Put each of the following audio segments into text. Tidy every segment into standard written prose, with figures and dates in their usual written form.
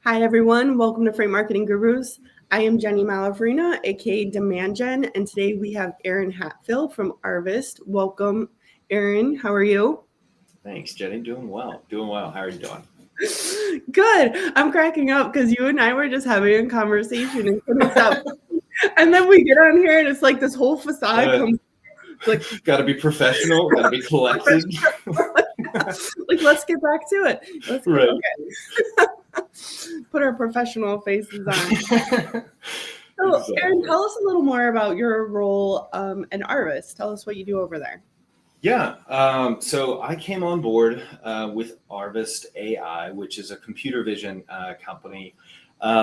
Hi, everyone. Welcome to Freight Marketing Gurus. I am Jennie Malafarina, aka Demand Gen, and today we have Aaron Hatfield from Arvist. Welcome, Aaron. How are you? Thanks, Jennie. Doing well. How are you doing? Good. I'm cracking up because you and I were just having a conversation and couldn't stop. And then we get on here and it's like this whole facade comes. Like, gotta be professional. Gotta be collected. Like, let's get back to it. Okay. Put our professional faces on. So, Aaron, tell us a little more about your role in Arvist. Tell us what you do over there. Yeah. So I came on board with Arvist AI, which is a computer vision company.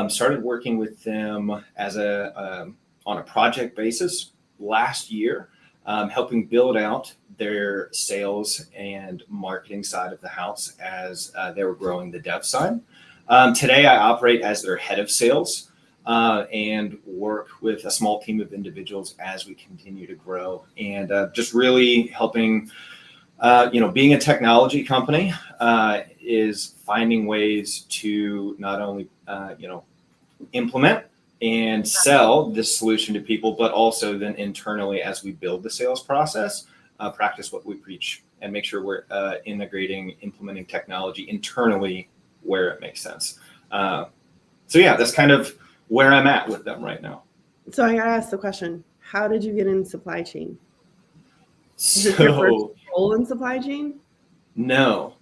Started working with them as on a project basis last year, helping build out their sales and marketing side of the house as they were growing the dev side. Today, I operate as their head of sales and work with a small team of individuals as we continue to grow, and just really helping, being a technology company is finding ways to not only, implement and sell this solution to people, but also then internally as we build the sales process, practice what we preach and make sure we're implementing technology internally where it makes sense. So yeah, that's kind of where I'm at with them right now. So I gotta ask the question, how did you get in supply chain? So, is it your first role in supply chain? No.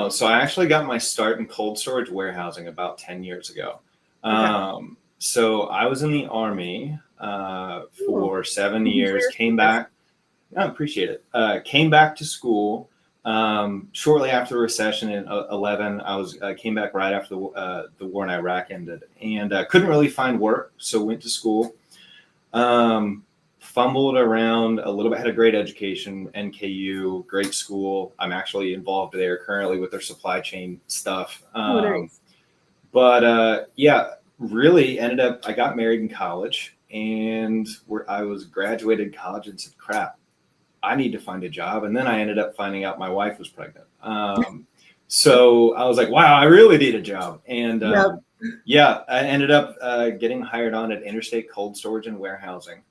So I actually got my start in cold storage warehousing about 10 years ago. Okay. So I was in the Army for 7 years, came back. I appreciate it. Came back to school shortly after the recession in 2011. I came back right after the war in Iraq ended, and couldn't really find work, so went to school. Fumbled around a little bit, had a great education, NKU, great school. I'm actually involved there currently with their supply chain stuff. Nice. But really ended up, I got married in college, and I was graduated college and said, crap, I need to find a job. And then I ended up finding out my wife was pregnant. So I was like, wow, I really need a job. And I ended up getting hired on at Interstate Cold Storage and Warehousing,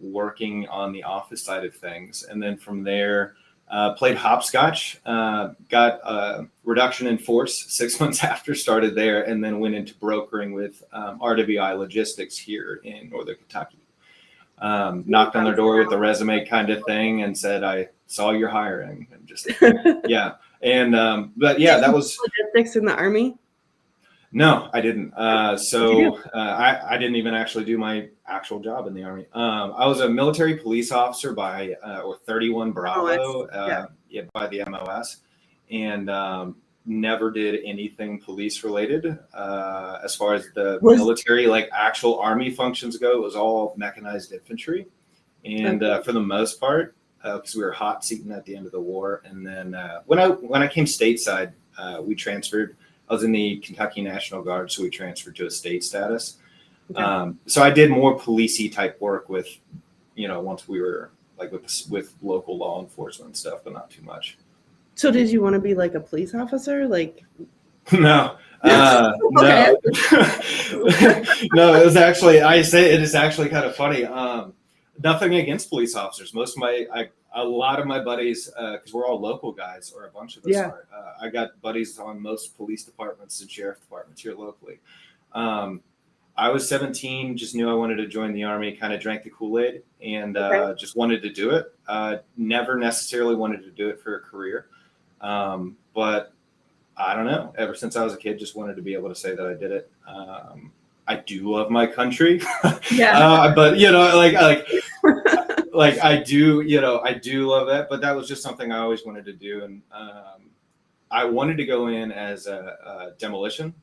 working on the office side of things. And then from there, played hopscotch, got a reduction in force 6 months after, started there, and then went into brokering with RWI Logistics here in Northern Kentucky. Knocked on their door with the resume kind of thing and said, I saw you're hiring, and just, yeah. And, but yeah, that was logistics in the Army. No, I didn't. I didn't even actually do my actual job in the Army. I was a military police officer by 31 Bravo by the MOS, and never did anything police related. As far as the military, like actual Army functions go, it was all mechanized infantry, and for the most part, because we were hot seating at the end of the war. And then when I came stateside, we transferred. I was in the Kentucky National Guard, so we transferred to a state status. Okay. So I did more policey type work with, once we were like with local law enforcement and stuff, but not too much. So did you want to be like a police officer? Like, no, no, no. It was actually, it is actually kind of funny. Nothing against police officers. A lot of my buddies, because we're all local guys, or a bunch of us are. I got buddies on most police departments and sheriff departments here locally. I was 17, just knew I wanted to join the Army, kind of drank the Kool-Aid, and just wanted to do it. Never necessarily wanted to do it for a career. But I don't know. Ever since I was a kid, just wanted to be able to say that I did it. I do love my country. Yeah. But like I do love that, but that was just something I always wanted to do. And I wanted to go in as a demolition.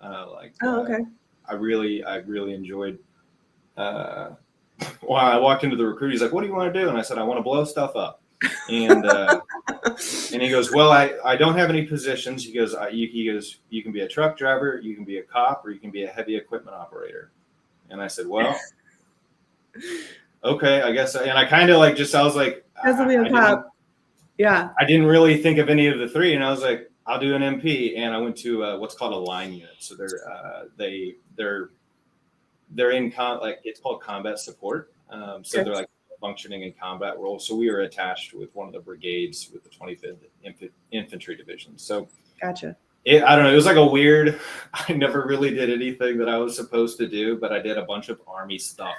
Okay. I really enjoyed, when I walked into the recruiter, he's like, what do you want to do? And I said, I want to blow stuff up. And and he goes, well, I don't have any positions. He goes, you can be a truck driver, you can be a cop, or you can be a heavy equipment operator. And I said, well, okay, I guess. And I kind of I was like, as a cop. Yeah. I didn't really think of any of the three. And I was like, I'll do an MP, and I went to what's called a line unit. So they're in like it's called combat support. So they're like functioning in combat roles. So we were attached with one of the brigades with the 25th Infantry Division. So Gotcha. I don't know. It was like a weird. I never really did anything that I was supposed to do, but I did a bunch of Army stuff.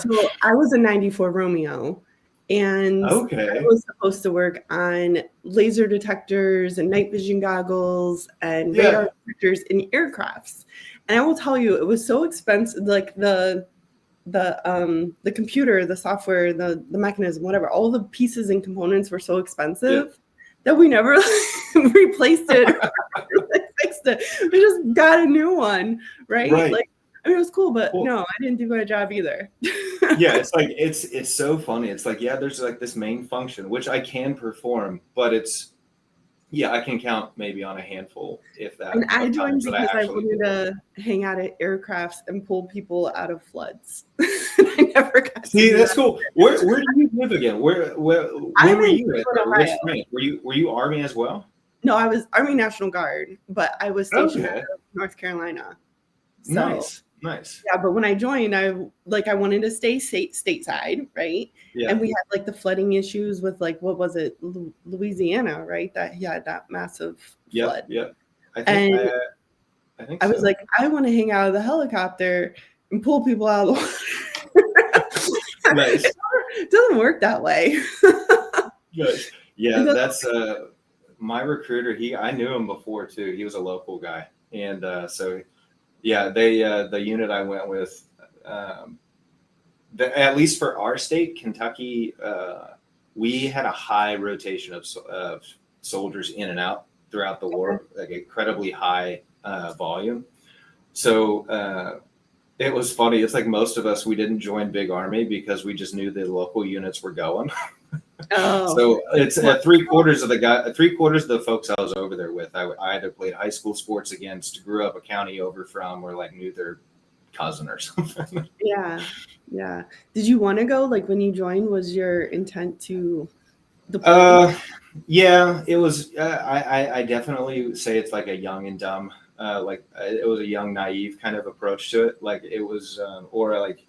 So I was a 94 Romeo, and Okay. I was supposed to work on laser detectors and night vision goggles and radar detectors in aircrafts. And I will tell you, it was so expensive. Like the computer, the software, the mechanism, whatever, all the pieces and components were so expensive that we never replaced it or fixed it. We just got a new one, right? Like, I mean, it was cool, but no, I didn't do my job either. Yeah, it's like it's so funny. It's like, yeah, there's like this main function which I can perform, but I can count maybe on a handful, if that. And I joined because I wanted to hang out at aircrafts and pull people out of floods. I never got See, that's cool. Where do you live again? Where were you at? Which rank? Were you Army as well? No, I was Army National Guard, but I was stationed in North Carolina. So, Nice. Yeah, but when I joined, I wanted to stay stateside, right? Yeah. And we had like the flooding issues with like, what was it, Louisiana, right? That he had that massive flood. Yeah. I think I was like, I want to hang out of the helicopter and pull people out of the water. Nice. It doesn't work that way. Good. Yeah, that's my recruiter. I knew him before too. He was a local guy, and so. Yeah, the unit I went with, at least for our state, Kentucky, we had a high rotation of soldiers in and out throughout the war, like incredibly high volume. So it was funny. It's like most of us, we didn't join Big Army because we just knew the local units were going. So it's 3/4 of the folks I was over there with. I either played high school sports against, grew up a county over from, or like knew their cousin or something. Yeah. Did you want to go? Like when you joined, was your intent to deploy? Yeah, it was. I definitely say it's like a young and dumb. It was a young, naive kind of approach to it. Like it was, or like,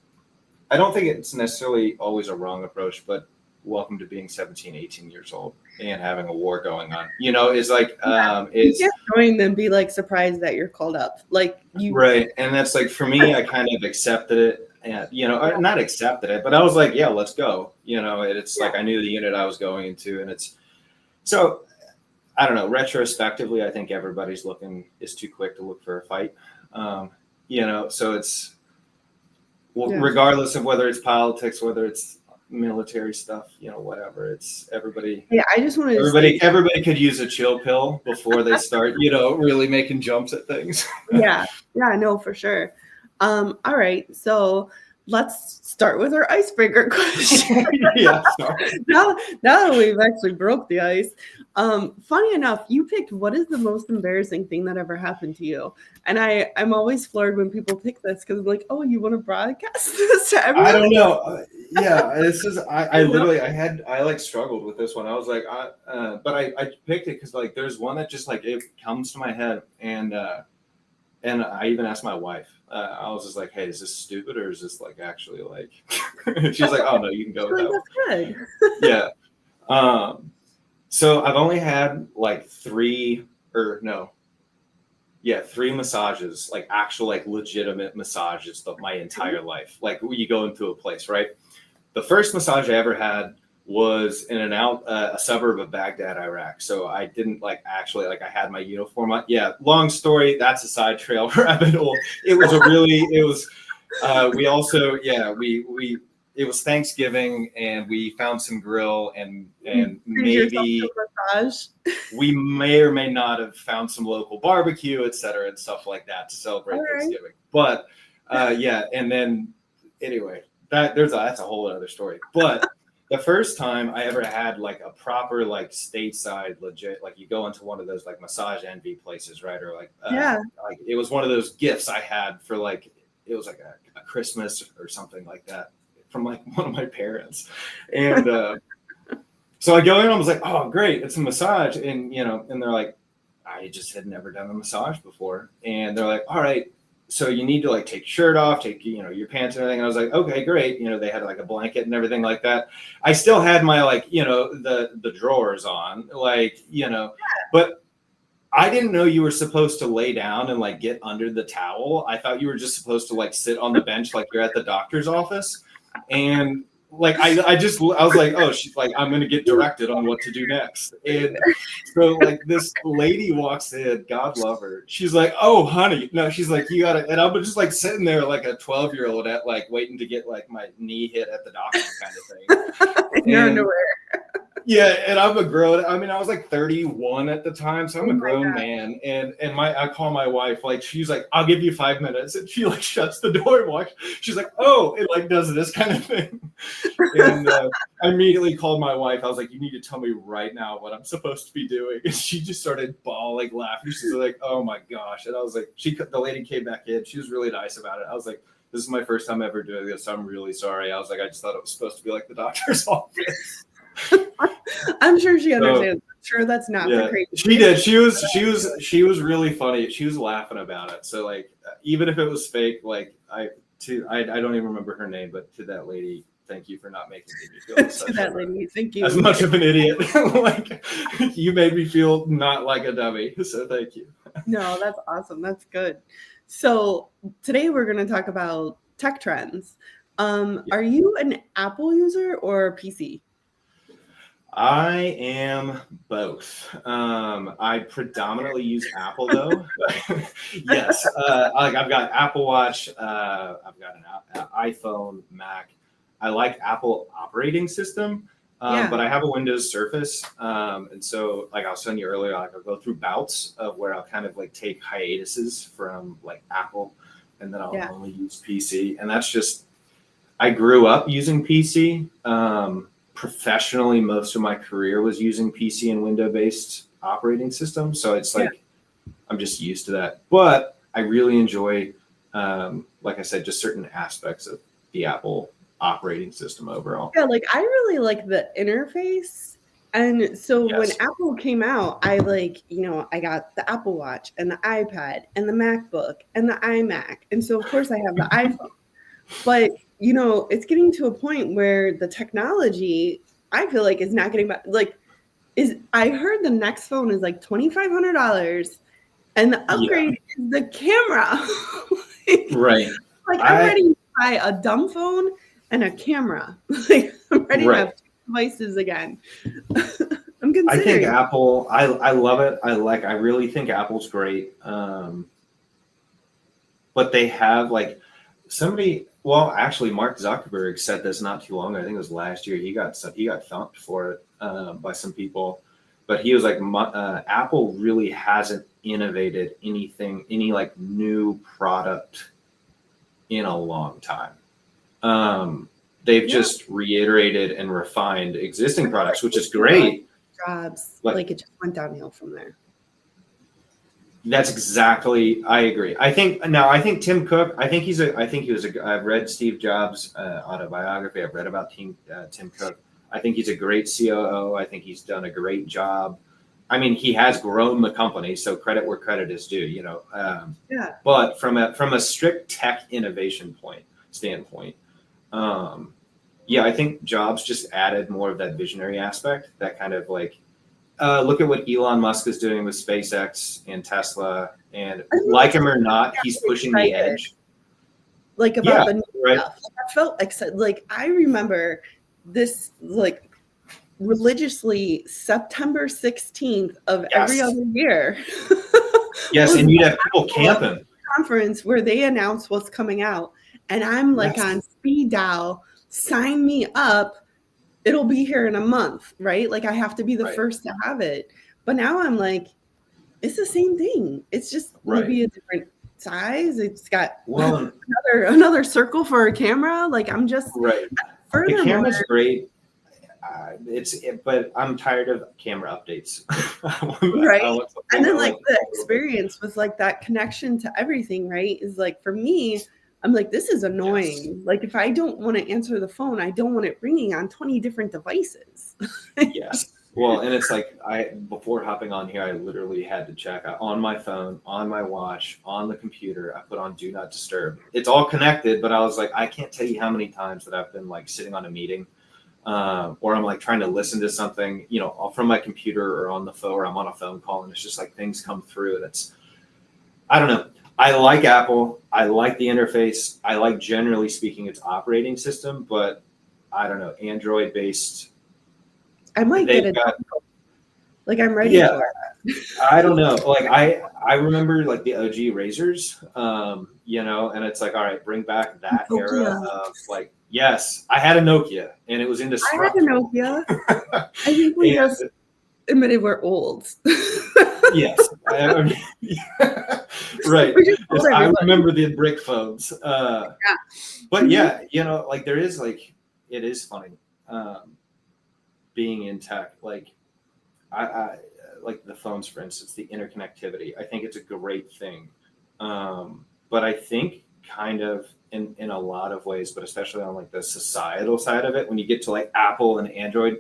I don't think it's necessarily always a wrong approach, but welcome to being 17, 18 years old and having a war going on. It's like, it's you can't join them, be like surprised that you're called up. Like you. Right. And that's like, for me, I kind of accepted it and, not accepted it, but I was like, yeah, let's go. It's like, I knew the unit I was going into, and so I don't know, retrospectively, I think everybody's is too quick to look for a fight. So it's, regardless of whether it's politics, whether it's military stuff, whatever, it's everybody. Yeah, I just wanted everybody could use a chill pill before they start, really making jumps at things. Yeah, no, for sure. All right, so let's start with our icebreaker question. Yeah, sorry. Now that we've actually broke the ice, funny enough, you picked what is the most embarrassing thing that ever happened to you, and I'm always floored when people pick this because I'm like, oh, you want to broadcast this to everyone? I don't know. This is I literally I struggled with this one. I was like, but I picked it because like there's one that just like it comes to my head, and I even asked my wife. I was just like, hey, is this stupid or is this like actually like? She's like, oh no, you can go with that. That's good. Yeah. So I've only had like three massages, like actual like legitimate massages of my entire life. Like you go into a place, right? The first massage I ever had was in a suburb of Baghdad, Iraq. So I didn't like actually like I had my uniform on. Yeah, long story. That's a side trail rabbit hole. It was we also it was Thanksgiving and we found some grill and maybe we may or may not have found some local barbecue, et cetera, and stuff like that to celebrate Thanksgiving. But and then anyway, that's a whole other story. But the first time I ever had like a proper like stateside legit, like you go into one of those like massage envy places, right? Or like like it was one of those gifts I had for like it was like a Christmas or something like that from like one of my parents, and so I go in and I was like, oh great, it's a massage, and and they're like, I just had never done a massage before. And they're like, all right, so you need to like take your shirt off, take, your pants and everything. And I was like, okay, great. They had like a blanket and everything like that. I still had my like, the drawers on, like, but I didn't know you were supposed to lay down and like get under the towel. I thought you were just supposed to like sit on the bench like you're at the doctor's office. And like I was like, oh, she's like, I'm gonna get directed on what to do next. And so like this lady walks in, God love her. She's like, oh honey, no, she's like, you gotta, and I'm just like sitting there like a 12-year-old at like waiting to get like my knee hit at the doctor kind of thing. Your underwear. Yeah, and I'm a grown. I mean, I was like 31 at the time, so I'm a grown man. And I call my wife, like she's like, I'll give you 5 minutes, and she like shuts the door and walks. She's like, oh, it like does this kind of thing. And I immediately called my wife. I was like, you need to tell me right now what I'm supposed to be doing. And she just started bawling, laughing. She's like, oh my gosh. And I was like, the lady came back in. She was really nice about it. I was like, this is my first time ever doing this. So I'm really sorry. I was like, I just thought it was supposed to be like the doctor's office. I'm sure she understands. I'm sure that's not the crazy. She did. She was really funny. She was laughing about it. So like, even if it was fake, like I don't even remember her name, but to that lady, thank you for not making me feel to that lady, thank you. As much of an idiot. Like you made me feel not like a dummy. So thank you. No, that's awesome. That's good. So today we're going to talk about tech trends. Are you an Apple user or a PC? I am both. I predominantly use Apple though. Yes, like I've got Apple Watch. I've got an iPhone, Mac. I like Apple operating system, but I have a Windows Surface, and so like I was telling you earlier, like I'll go through bouts of where I'll kind of like take hiatuses from like Apple, and then I'll only use PC, and that's just I grew up using PC. Professionally, most of my career was using PC and Windows-based operating systems. So it's like, I'm just used to that. But I really enjoy, like I said, just certain aspects of the Apple operating system overall. Yeah, like I really like the interface. And so when Apple came out, I like, I got the Apple Watch and the iPad and the MacBook and the iMac. And so, of course, I have the iPhone. But it's getting to a point where the technology, I feel like, is not getting back. Like, I heard the next phone is like $2,500, and the upgrade is the camera. Right. Like, I'm ready to buy a dumb phone and a camera. Like, I'm ready to have 2 devices again. I'm considering. I think Apple. I love it. I really think Apple's great. But they have like somebody. Well, actually, Mark Zuckerberg said this not too long ago. I think it was last year. He got thumped for it by some people, but he was like, Apple really hasn't innovated any like new product in a long time. They've just reiterated and refined existing products, which is great. Jobs, like it just went downhill from there. That's exactly. I agree. I think Tim Cook. I've read Steve Jobs' autobiography. I've read about Tim Cook. I think he's a great COO. I think he's done a great job. I mean, he has grown the company, so credit where credit is due. But from a strict tech innovation standpoint, I think Jobs just added more of that visionary aspect. That kind of like. Look at what Elon Musk is doing with SpaceX and Tesla, and like him or not, he's pushing the edge. Like about the new stuff. I felt like I remember this like religiously September 16th of every other year. Yes, and you'd have people camping. Conference where they announce what's coming out, and I'm like on speed dial. Sign me up. It'll be here in a month, right? Like I have to be the first to have it. But now I'm like, it's the same thing. It's just maybe a different size. It's got another circle for a camera. Like I'm just The camera's great. But I'm tired of camera updates. And then like the experience with like that connection to everything, right? Is like for me, I'm like, this is annoying. Yes. Like if I don't want to answer the phone, I don't want it ringing on 20 different devices. Yes. Well, and it's like before hopping on here, I literally had to check on my phone, on my watch, on the computer. I put on Do Not Disturb. It's all connected, but I was like, I can't tell you how many times that I've been like sitting on a meeting, or I'm like trying to listen to something, from my computer or on the phone, or I'm on a phone call, and it's just like things come through, and I don't know. I like Apple. I like the interface. I like, generally speaking, its operating system, but I don't know, Android based. I might get it. Like I'm ready for it. I don't know. Like I remember like the OG Razors, and it's like, all right, bring back that era of like, yes, I had a Nokia and it was indestructible. I had a Nokia. I think we just admitted we're old. Yes. Right. I remember the brick phones. But yeah, like there is like, it is funny being in tech. Like I like the phones, for instance, the interconnectivity. I think it's a great thing. But I think kind of in a lot of ways, but especially on like the societal side of it, when you get to like Apple and Android,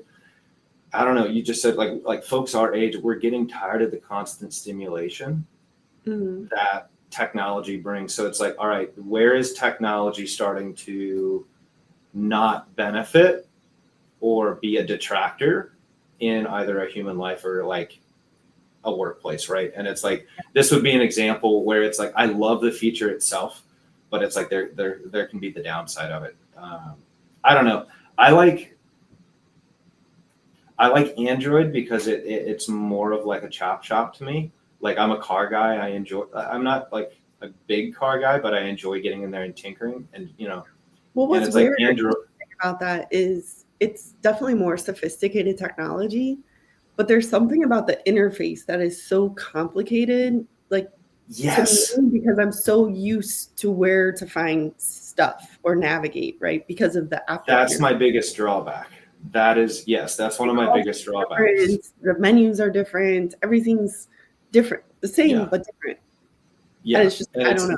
I don't know, you just said like folks our age, we're getting tired of the constant stimulation that technology brings. So it's like, all right, where is technology starting to not benefit or be a detractor in either a human life or like a workplace, right? And it's like, this would be an example where it's like, I love the feature itself, but it's like there can be the downside of it. I don't know. I like Android because it's more of like a chop shop to me. Like I'm a car guy. I'm not like a big car guy, but I enjoy getting in there and tinkering and, Well, what's and it's weird like Android about that is it's definitely more sophisticated technology, but there's something about the interface that is so complicated. Like, yes, to me, because I'm so used to where to find stuff or navigate, right? Because of the Apple. That's my biggest drawback. That is, yes, that's one of my biggest drawbacks. The menus are different. Everything's different. The same, but different. Yeah. And it's just, I don't know.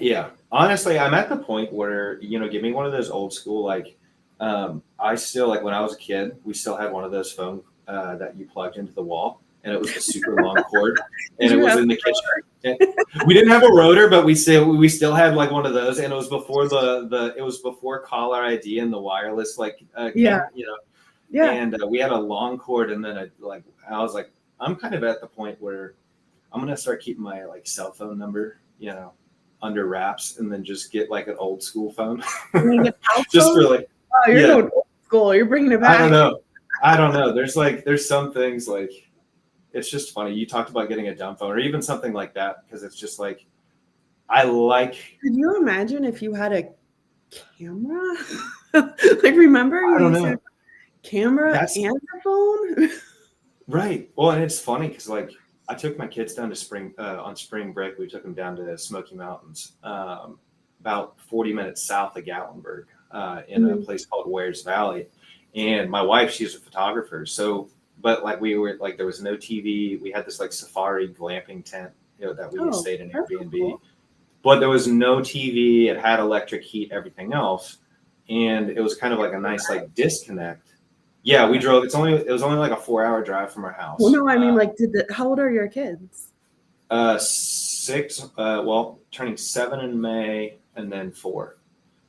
Yeah. Honestly, I'm at the point where, give me one of those old school, like, I still, like when I was a kid, we still had one of those phones that you plugged into the wall, and it was a super long cord, and it was in the kitchen. We didn't have a rotor, but we still had like one of those, and it was before it was before caller ID and the wireless and we had a long cord, and then I was like, I'm kind of at the point where I'm gonna start keeping my like cell phone number, under wraps, and then just get like an old school phone. Just really. Oh, you're going old school. You're bringing it back. I don't know. There's some things like, it's just funny. You talked about getting a dumb phone or even something like that, because it's just like, Could you imagine if you had a camera? Like, remember? I don't know. Camera and a phone? Right. Well, and it's funny because like I took my kids down to on spring break. We took them down to Smoky Mountains, about 40 minutes south of Gatlinburg, in a place called Wares Valley. And my wife, she's a photographer. So, but like we were like, there was no TV. We had this like safari glamping tent, that we stayed in Airbnb, cool. But there was no TV. It had electric heat, everything else. And it was kind of like a nice like disconnect. Yeah, we drove. It was only like a 4-hour drive from our house. Well, no, I mean, like, how old are your kids? 6. Turning 7 in May, and then 4.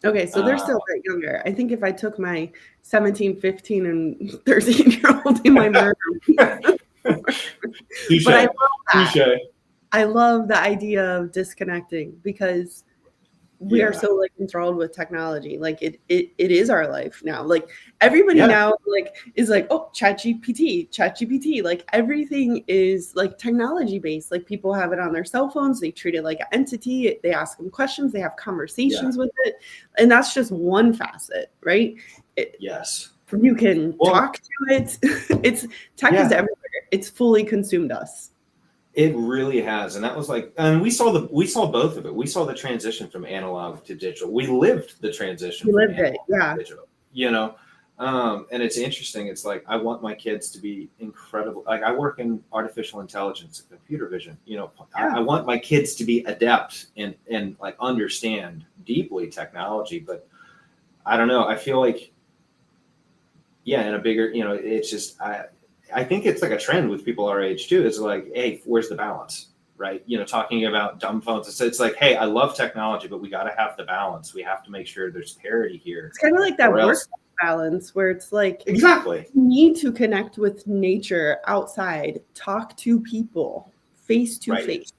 Okay, so they're still a bit younger. I think if I took my 17, 15, and 13-year-old in my murder, but I love that. Touché. I love the idea of disconnecting because we are so like enthralled with technology. Like it is our life now. Like everybody now like is like, oh, ChatGPT. Like everything is like technology based. Like people have it on their cell phones. They treat it like an entity. They ask them questions. They have conversations with it. And that's just one facet, right? Yes. You can talk to it. It's tech is everywhere. It's fully consumed us. It really has. And that was like, and we saw both of it. We saw the transition from analog to digital. We lived the transition. We lived it. Yeah. Digital, and it's interesting. It's like, I want my kids to be incredible. Like I work in artificial intelligence and computer vision, I want my kids to be adept and like understand deeply technology, but I don't know. I feel like, yeah, and a bigger, it's just, I think it's like a trend with people our age too. It's like, hey, where's the balance? Right. Talking about dumb phones. It's like, hey, I love technology, but we got to have the balance. We have to make sure there's parity here. It's kind of like that work balance where it's like, exactly, you need to connect with nature outside, talk to people face to face.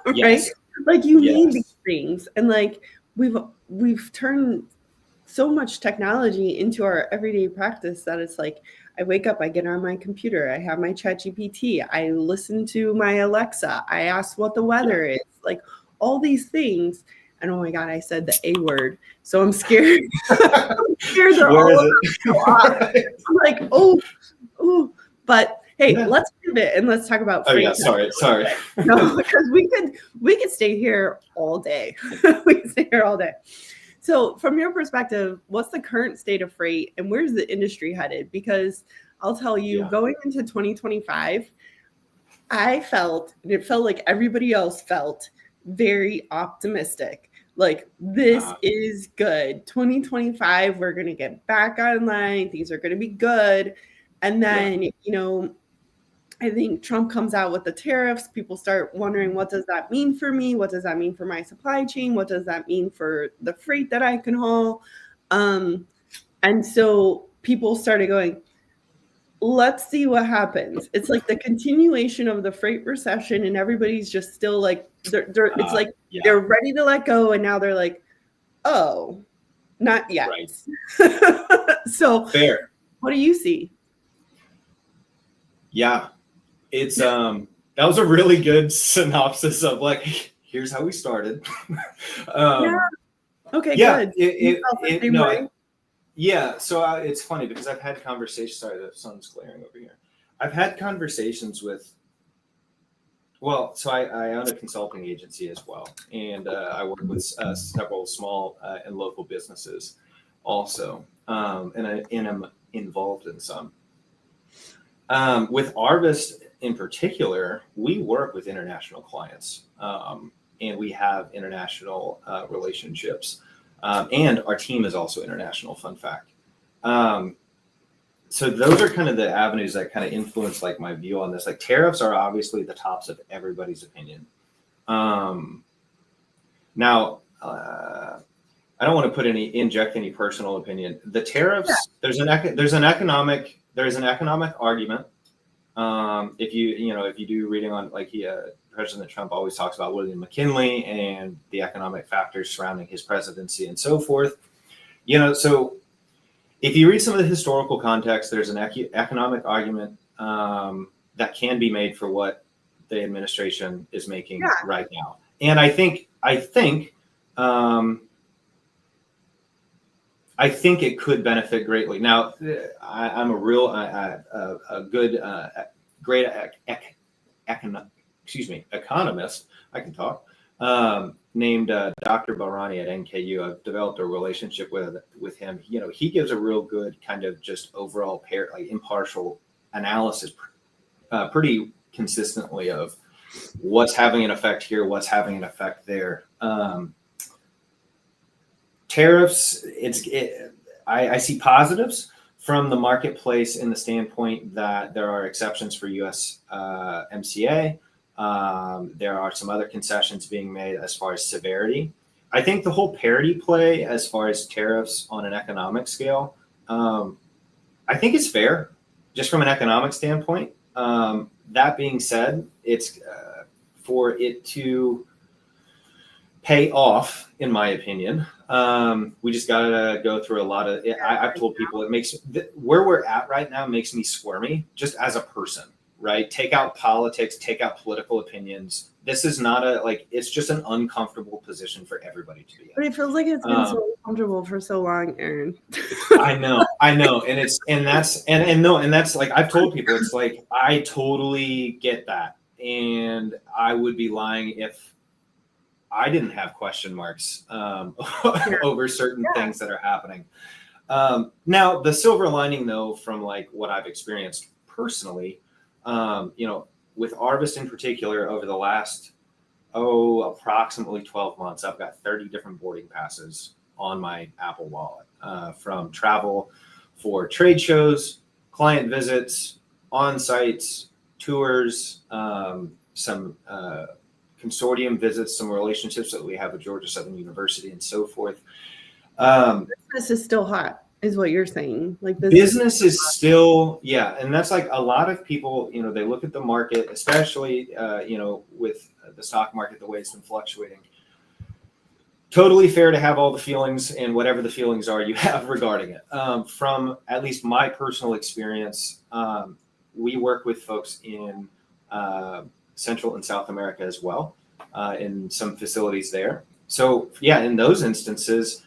Right. Yes. Like you need these things. And like we've turned so much technology into our everyday practice that it's like, I wake up, I get on my computer, I have my ChatGPT, I listen to my Alexa, I ask what the weather is, like all these things. And oh my God, I said the A word. So I'm scared. I'm scared they're all about to go off. I'm like, oh, but hey, let's pivot and let's talk about Fr8. Sorry. No, because we could stay here all day. We could stay here all day. So from your perspective, what's the current state of Fr8 and where's the industry headed? Because I'll tell you, going into 2025, I felt, and it felt like everybody else felt, very optimistic. Like, this is good. 2025, we're going to get back online. Things are going to be good. And then, I think Trump comes out with the tariffs. People start wondering, what does that mean for me? What does that mean for my supply chain? What does that mean for the freight that I can haul? And so people started going, let's see what happens. It's like the continuation of the freight recession, and everybody's just still like, it's like they're ready to let go. And now they're like, oh, not yet. Right. So fair. What do you see? Yeah. It's that was a really good synopsis of like, here's how we started. Okay, good. So it's funny because I've had conversations. Sorry, the sun's glaring over here. I've had conversations with. Well, so I own a consulting agency as well, and I work with several small and local businesses, also, and I'm involved in some. With Arvist in particular, we work with international clients, and we have international relationships, and our team is also international. Fun fact. So those are kind of the avenues that kind of influence like my view on this. Like tariffs are obviously the tops of everybody's opinion. Now, I don't want to inject any personal opinion. The tariffs, there's an economic argument. If you do reading on like President Trump always talks about William McKinley and the economic factors surrounding his presidency and so forth. So if you read some of the historical context, there's an economic argument that can be made for what the administration is making right now. And I think it could benefit greatly. Now, I'm a great economist. I can talk. Named Dr. Barani at NKU. I've developed a relationship with him. He gives a real good kind of just overall impartial analysis pretty consistently of what's having an effect here, what's having an effect there. Tariffs, I see positives from the marketplace in the standpoint that there are exceptions for US MCA. There are some other concessions being made as far as severity. I think the whole parity play as far as tariffs on an economic scale, I think it's fair just from an economic standpoint. That being said, it's for it to pay off, in my opinion. We just got to go through a lot of, I've told people where we're at right now makes me squirmy just as a person, right? Take out politics, take out political opinions. This is not it's just an uncomfortable position for everybody to be in. But it feels like it's been so uncomfortable for so long, Aaron. I know. And that's like, I've told people, it's like, I totally get that. And I would be lying if I didn't have question marks over certain things that are happening. Now, the silver lining, though, from like what I've experienced personally, with Arvist in particular, over the last, approximately 12 months, I've got 30 different boarding passes on my Apple Wallet, from travel for trade shows, client visits, on-sites, tours, some consortium visits, some relationships that we have with Georgia Southern University and so forth. Business is still hot, is what you're saying. Like business is still, yeah. And that's like a lot of people, you know, they look at the market, especially, you know, with the stock market, the way it's been fluctuating. Totally fair to have all the feelings, and whatever the feelings are you have regarding it. From at least my personal experience, we work with folks in Central and South America as well, in some facilities there. So yeah, in those instances,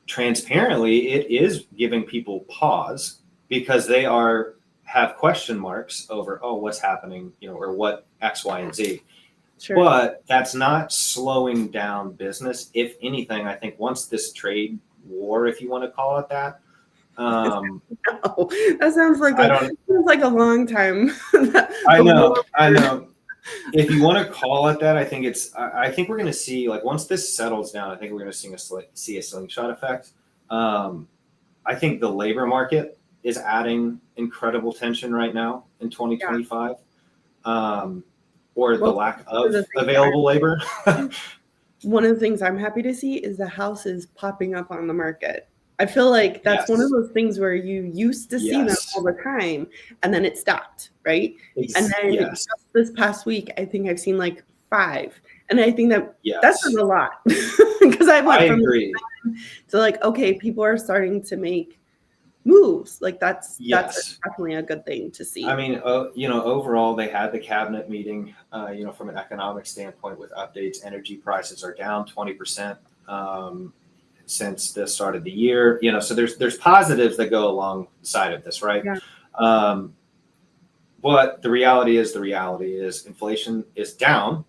transparently, it is giving people pause because they have question marks over, oh, what's happening, you know, or what X, Y, and Z. Sure. But that's not slowing down business. If anything, I think once this trade war, if you want to call it that, no, that sounds like a long time. I know. If you want to call it that, I think we're going to see, like, once this settles down, I think we're going to see a slingshot effect. I think the labor market is adding incredible tension right now in 2025. Yeah. Or the lack of available labor. One of the things I'm happy to see is the house is popping up on the market. I feel like that's one of those things where you used to see them all the time, and then it stopped, right? And then just this past week, I think I've seen like 5. And I think that says a lot. Because I agree. So like, okay, people are starting to make moves. Like that's definitely a good thing to see. I mean, you know, overall they had the cabinet meeting, you know, from an economic standpoint with updates. Energy prices are down 20% since the start of the year, you know, so there's positives that go alongside of this, right? Yeah. But the reality is inflation is down.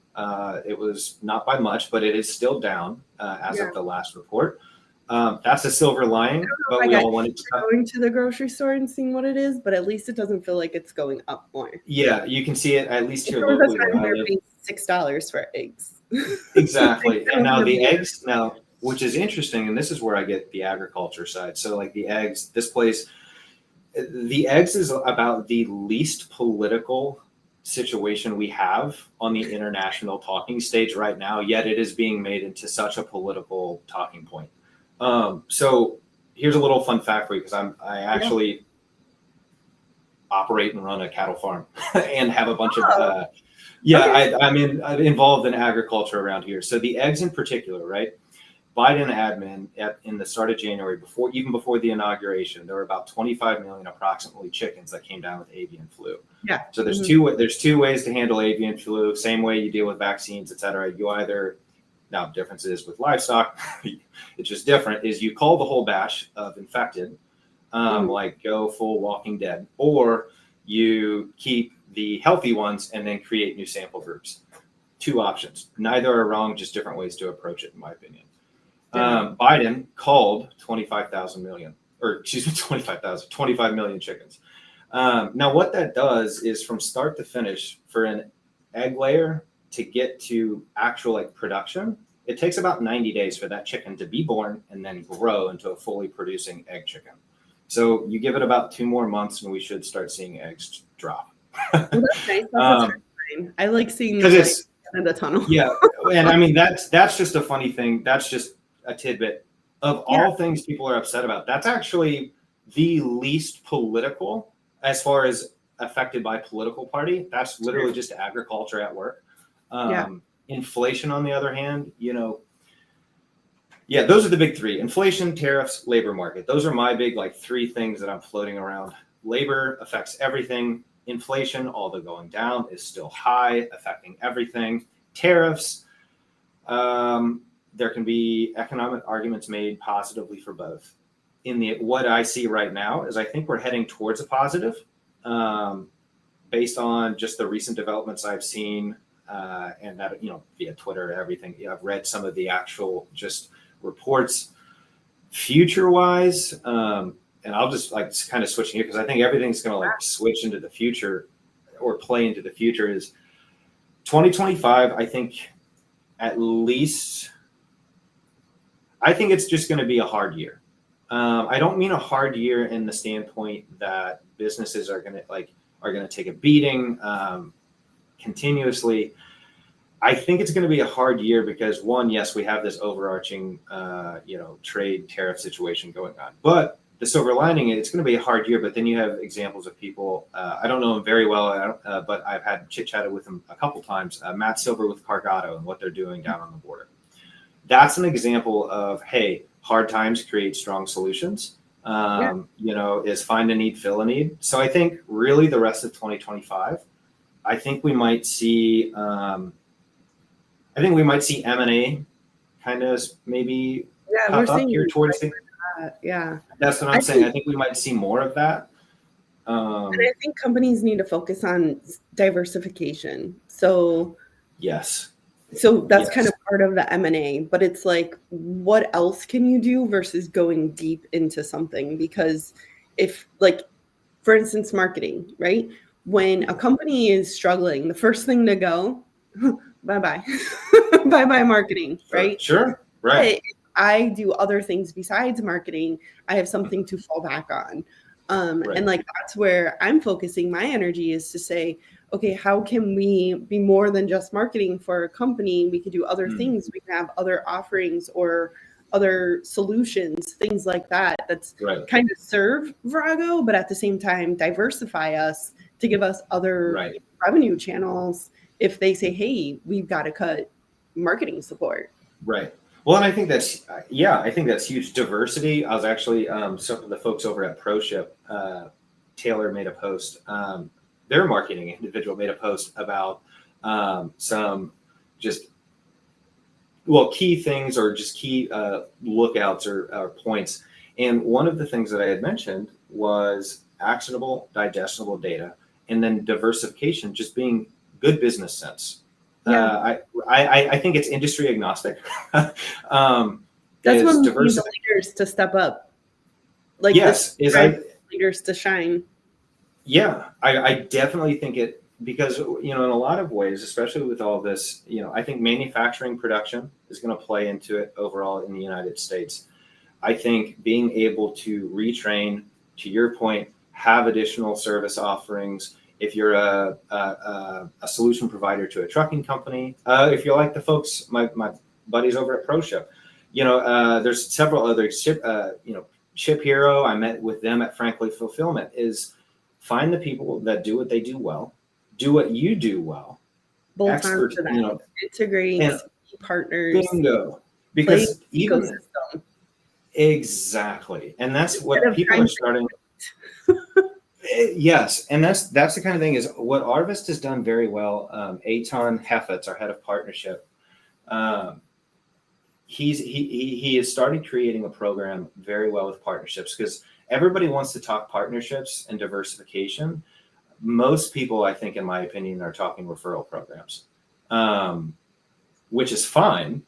It was not by much, but it is still down as of the last report. That's a silver lining, but we all wanted to going to the grocery store and seeing what it is, but at least it doesn't feel like it's going up more. Yeah, you can see it at least here locally. $6 for eggs. Exactly. And now the eggs, which is interesting, and this is where I get the agriculture side. So like the eggs, the eggs is about the least political situation we have on the international talking stage right now, yet it is being made into such a political talking point. So here's a little fun fact for you, because I actually operate and run a cattle farm and have a bunch of I'm involved in agriculture around here. So the eggs in particular, right? Biden admin in the start of January, even before the inauguration, there were about 25 million approximately chickens that came down with avian flu. Yeah. So there's two ways to handle avian flu. Same way you deal with vaccines, et cetera. You either, now difference is with livestock, it's just different, is you cull the whole batch of infected, like go full Walking Dead, or you keep the healthy ones and then create new sample groups. 2 options. Neither are wrong, just different ways to approach it, in my opinion. Biden called 25 million chickens. Now what that does is, from start to finish, for an egg layer to get to actual like production, it takes about 90 days for that chicken to be born and then grow into a fully producing egg chicken. So you give it about 2 more months and we should start seeing eggs drop. Well, that's nice. I like seeing because it's in the tunnel. Yeah, and I mean that's just a funny thing. That's just a tidbit of all things people are upset about. That's actually the least political as far as affected by political party. That's literally just agriculture at work. Inflation, on the other hand, you know, those are the big 3: inflation, tariffs, labor market. Those are my big like 3 things that I'm floating around. Labor affects everything. Inflation, although going down, is still high, affecting everything. Tariffs, there can be economic arguments made positively for both. What I see right now is I think we're heading towards a positive, based on just the recent developments I've seen, and that, you know, via Twitter, everything. I've read some of the actual just reports. Future-wise, and I'll just like kind of switching here because I think everything's going to like switch into the future or play into the future, is 2025. I think at least, I think it's just going to be a hard year. I don't mean a hard year in the standpoint that businesses are going to take a beating continuously. I think it's going to be a hard year because one, yes, we have this overarching, trade tariff situation going on, but the silver lining, it's going to be a hard year. But then you have examples of people. I don't know them very well, but I've had chit chatted with them a couple times. Matt Silver with Cargado and what they're doing down on the border. That's an example of, hey, hard times create strong solutions. Is find a need, fill a need. So I think really the rest of 2025, I think we might see. M&A kind of maybe pop up here towards the. Yeah, that's what I'm saying. I think we might see more of that. And I think companies need to focus on diversification. So yes. So that's kind of part of the M&A, but it's like, what else can you do versus going deep into something? Because if, like, for instance, marketing, right? When a company is struggling, the first thing to go, bye-bye, bye-bye marketing, right? Sure, right. But if I do other things besides marketing, I have something to fall back on. Right. And like, that's where I'm focusing my energy, is to say, okay, how can we be more than just marketing for a company? We could do other things. We can have other offerings or other solutions, things like that. That's kind of serve Virago, but at the same time, diversify us to give us other revenue channels if they say, hey, we've got to cut marketing support. Right. Well, and I think that's huge. Diversity. I was actually, some of the folks over at ProShip, Taylor made a post. Their marketing individual made a post about some key things or just key lookouts or points. And one of the things that I had mentioned was actionable, digestible data, and then diversification, just being good business sense. I think it's industry agnostic. That's when we need the leaders to step up. Like, leaders to shine. Yeah, I definitely think it, because, in a lot of ways, especially with all this, I think manufacturing production is going to play into it overall in the United States. I think being able to retrain, to your point, have additional service offerings. If you're a solution provider to a trucking company, if you're like the folks, my buddies over at ProShip, there's several other Ship Hero. I met with them at Frankly Fulfillment. Is find the people that do what they do well, do what you do well. Bolt on to that. Integrate partners. Bingo. Because ecosystem. Exactly. And that's what people are starting. Yes. And that's the kind of thing, is what Arvist has done very well. Aaron Hatfield, our head of partnership, he has started creating a program very well with partnerships, because everybody wants to talk partnerships and diversification. Most people, I think, in my opinion, are talking referral programs, which is fine,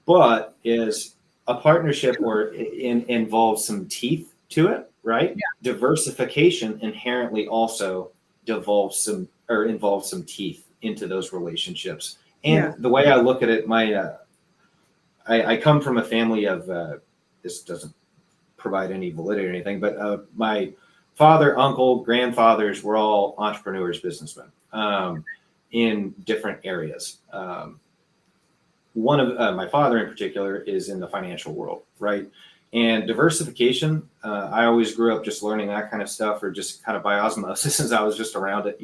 but is a partnership where it involves some teeth to it, right? Yeah. Diversification inherently also involves some teeth into those relationships. And the way I look at it, I come from a family of, this doesn't provide any validity or anything, but my father, uncle, grandfathers were all entrepreneurs, businessmen, in different areas. One of my father in particular is in the financial world, right? And diversification, I always grew up just learning that kind of stuff, or just kind of by osmosis, since I was just around it,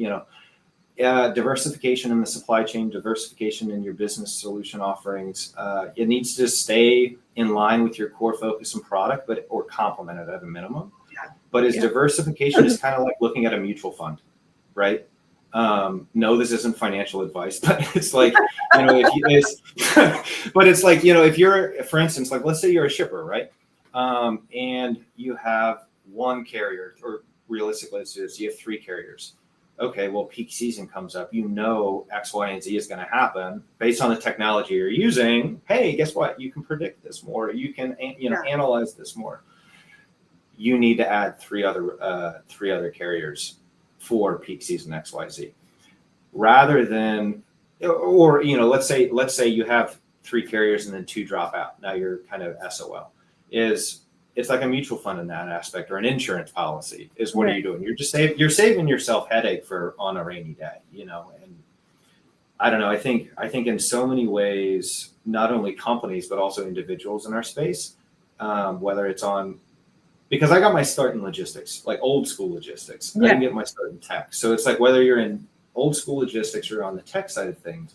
diversification in the supply chain, diversification in your business solution offerings. It needs to stay in line with your core focus and product, or complement it at a minimum. Yeah. But diversification is kind of like looking at a mutual fund, right? No, this isn't financial advice, but it's like, but it's like, if you're, for instance, like, let's say you're a shipper, right? And you have one carrier, or realistically, you have three carriers. Okay, well, peak season comes up, X, Y, and Z is going to happen based on the technology you're using. Hey, guess what? You can predict this more. You can, analyze this more. You need to add three other carriers for peak season X, Y, Z, rather than, or let's say you have three carriers and then two drop out. Now you're kind of SOL. Is it's like a mutual fund in that aspect, or an insurance policy is what are you doing? You're saving yourself headache for on a rainy day, you know. And I don't know. I think in so many ways, not only companies, but also individuals in our space, whether it's on, because I got my start in logistics, like old school logistics. I didn't get my start in tech. So it's like, whether you're in old school logistics or on the tech side of things,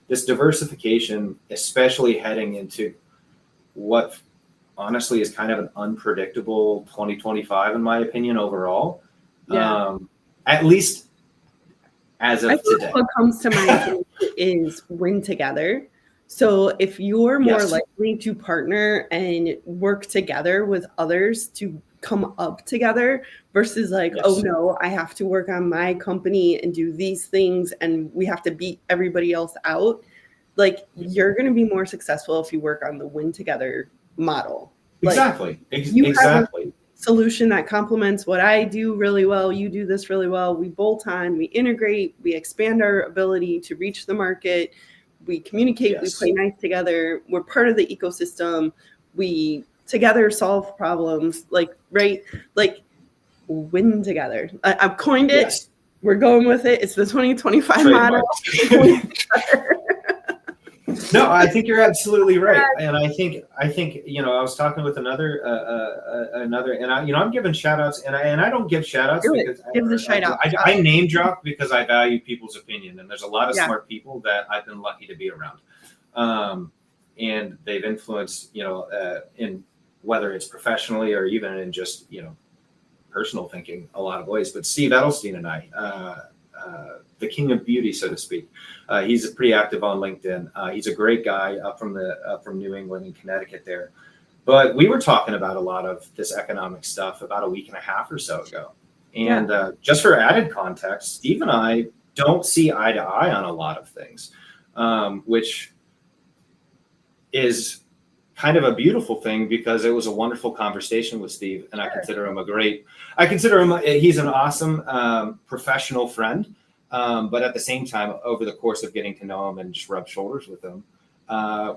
this diversification, especially heading into what honestly is kind of an unpredictable 2025, in my opinion, overall. At least as of today. What comes to mind is win together. So if you're more likely to partner and work together with others to come up together versus like, oh no, I have to work on my company and do these things and we have to beat everybody else out. Like, you're going to be more successful if you work on the win together model. Exactly. Like, exactly. Solution that complements what I do really well. You do this really well. We bolt on, we integrate, we expand our ability to reach the market. We communicate, we play nice together. We're part of the ecosystem. We together solve problems, like, right? Like, win together. I've coined it. We're going with it. It's the 2025 model. No, I think you're absolutely right, and I think you know, I was talking with another, and I'm giving shout outs, and I don't give shout outs because I name drop because I value people's opinion, and there's a lot of smart people that I've been lucky to be around, and they've influenced, you know, in whether it's professionally or even in just, you know, personal thinking, a lot of ways. But Steve Edelstein and I, the king of beauty, so to speak. He's pretty active on LinkedIn. He's a great guy up from New England and Connecticut there. But we were talking about a lot of this economic stuff about a week and a half or so ago. And just for added context, Steve and I don't see eye to eye on a lot of things, which is kind of a beautiful thing, because it was a wonderful conversation with Steve, and I consider him he's an awesome professional friend. But at the same time, over the course of getting to know him and just rub shoulders with him,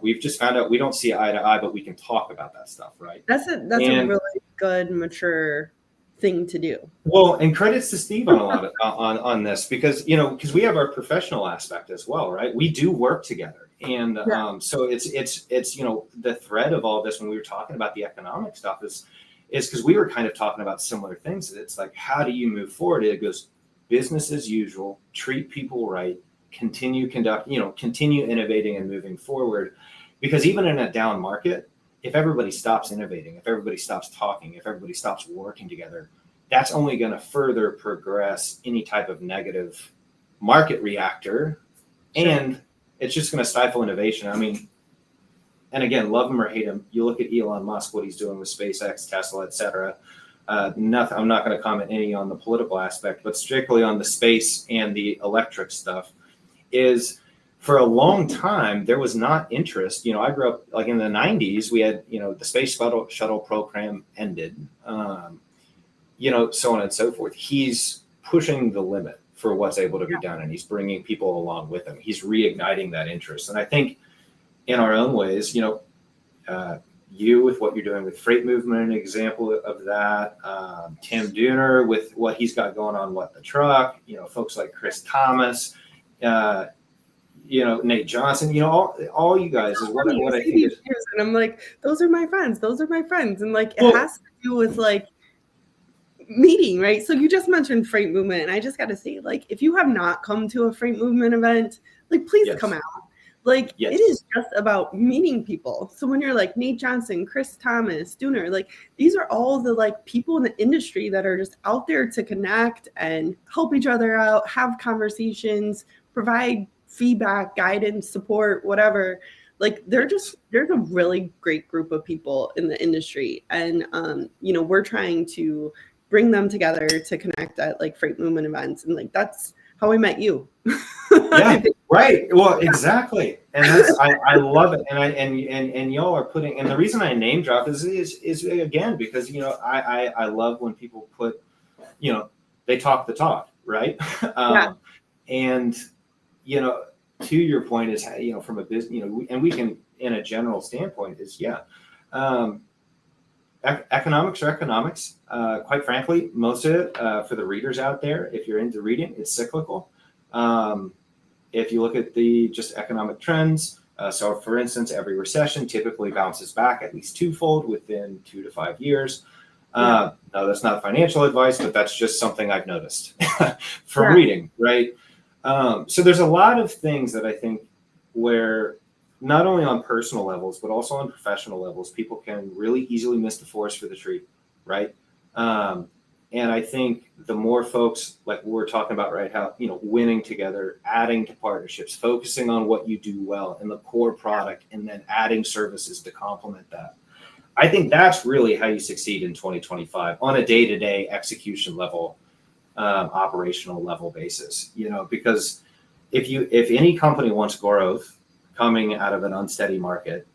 we've just found out we don't see eye to eye, but we can talk about that stuff, right? That's a really good, mature thing to do. Well, and credits to Steve on a lot of, on this, because, you know, because we have our professional aspect as well, right? We do work together. And so it's, you know, the thread of all this when we were talking about the economic stuff is because we were kind of talking about similar things. It's like, how do you move forward? It goes business as usual, treat people right, continue innovating and moving forward. Because even in a down market, if everybody stops innovating, if everybody stops talking, if everybody stops working together, that's only going to further progress any type of negative market reactor. And it's just going to stifle innovation. I mean, and again, love him or hate him, you look at Elon Musk, what he's doing with SpaceX, Tesla, et cetera. I'm not going to comment any on the political aspect, but strictly on the space and the electric stuff, is for a long time, there was not interest. You know, I grew up like in the 90s, we had, you know, the space shuttle program ended, you know, so on and so forth. He's pushing the limit for what's able to be done, and he's bringing people along with him. He's reigniting that interest. And I think in our own ways, you know, you with what you're doing with Fr8 Movement, an example of that, Tim Dooner with what he's got going on, What the Truck, you know, folks like Chris Thomas, you know, Nate Johnson, you know, all you guys is what I think is. And I'm like, those are my friends. And like, it has to do with like meeting, right? So you just mentioned Fr8 Movement, and I just got to say, like, if you have not come to a Fr8 Movement event, like, please come out. Like, it is just about meeting people. So when you're like Nate Johnson, Chris Thomas, Dooner, like, these are all the like people in the industry that are just out there to connect and help each other out, have conversations, provide feedback, guidance, support, whatever. Like, there's a really great group of people in the industry, and you know, we're trying to bring them together to connect at like Fr8 Movement events, and like, that's how we met you. Yeah, right. Well, exactly. And that's, I love it. And y'all are putting, and the reason I name drop is again, because, you know, I love when people put, you know, they talk the talk, right? And, you know, to your point is, you know, from a business, you know, and we can, in a general standpoint is, economics are economics. Quite frankly, most of it for the readers out there, if you're into reading, it's cyclical. If you look at the just economic trends, so for instance, every recession typically bounces back at least twofold within 2 to 5 years. No, that's not financial advice, but that's just something I've noticed from reading, right? So there's a lot of things that I think where not only on personal levels, but also on professional levels, people can really easily miss the forest for the tree, right? And I think the more folks, like we're talking about, right, how, winning together, adding to partnerships, focusing on what you do well in the core product, and then adding services to complement that. I think that's really how you succeed in 2025 on a day-to-day execution level, operational level basis, because if any company wants growth coming out of an unsteady market,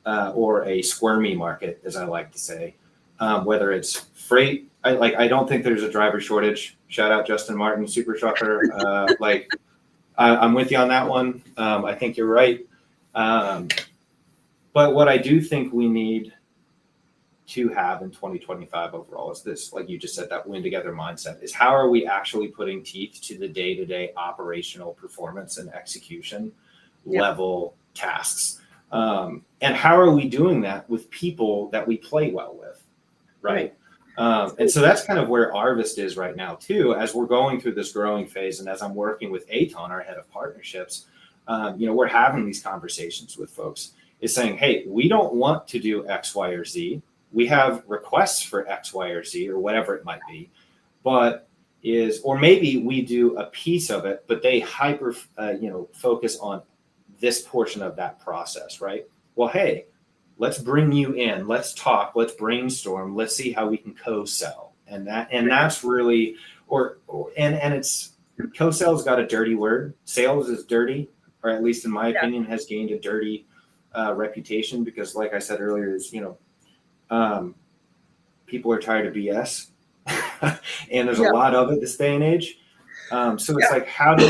or a squirmy market, as I like to say, whether it's freight, I don't think there's a driver shortage. Shout out Justin Martin, super trucker. I'm with you on that one. I think you're right. But what I do think we need to have in 2025 overall is this, like you just said, that win together mindset is how are we actually putting teeth to the day-to-day operational performance and execution level tasks. And how are we doing that with people that we play well with, right? And so that's kind of where Arvist is right now too, as we're going through this growing phase. And as I'm working with Aton, our head of partnerships, we're having these conversations with folks is saying, hey, we don't want to do X, Y, or Z. We have requests for X, Y, or Z, or whatever it might be, or maybe we do a piece of it, but they focus on this portion of that process, right? Well, hey, let's bring you in, let's talk, let's brainstorm, let's see how we can co-sell. And that's really, and it's, co-sell's got a dirty word. Sales is dirty, or at least in my opinion, has gained a dirty reputation because, like I said earlier, is, people are tired of BS and there's a lot of it this day and age. So it's like, how do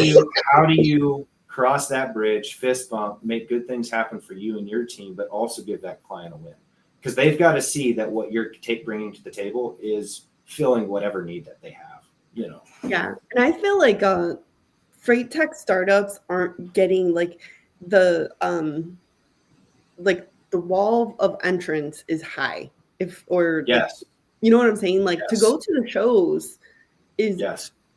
you cross that bridge, fist bump, make good things happen for you and your team, but also give that client a win? Because they've got to see that what you're bringing to the table is filling whatever need that they have, Yeah. And I feel like freight tech startups aren't getting the wall of entrance is high. You know what I'm saying? To go to the shows is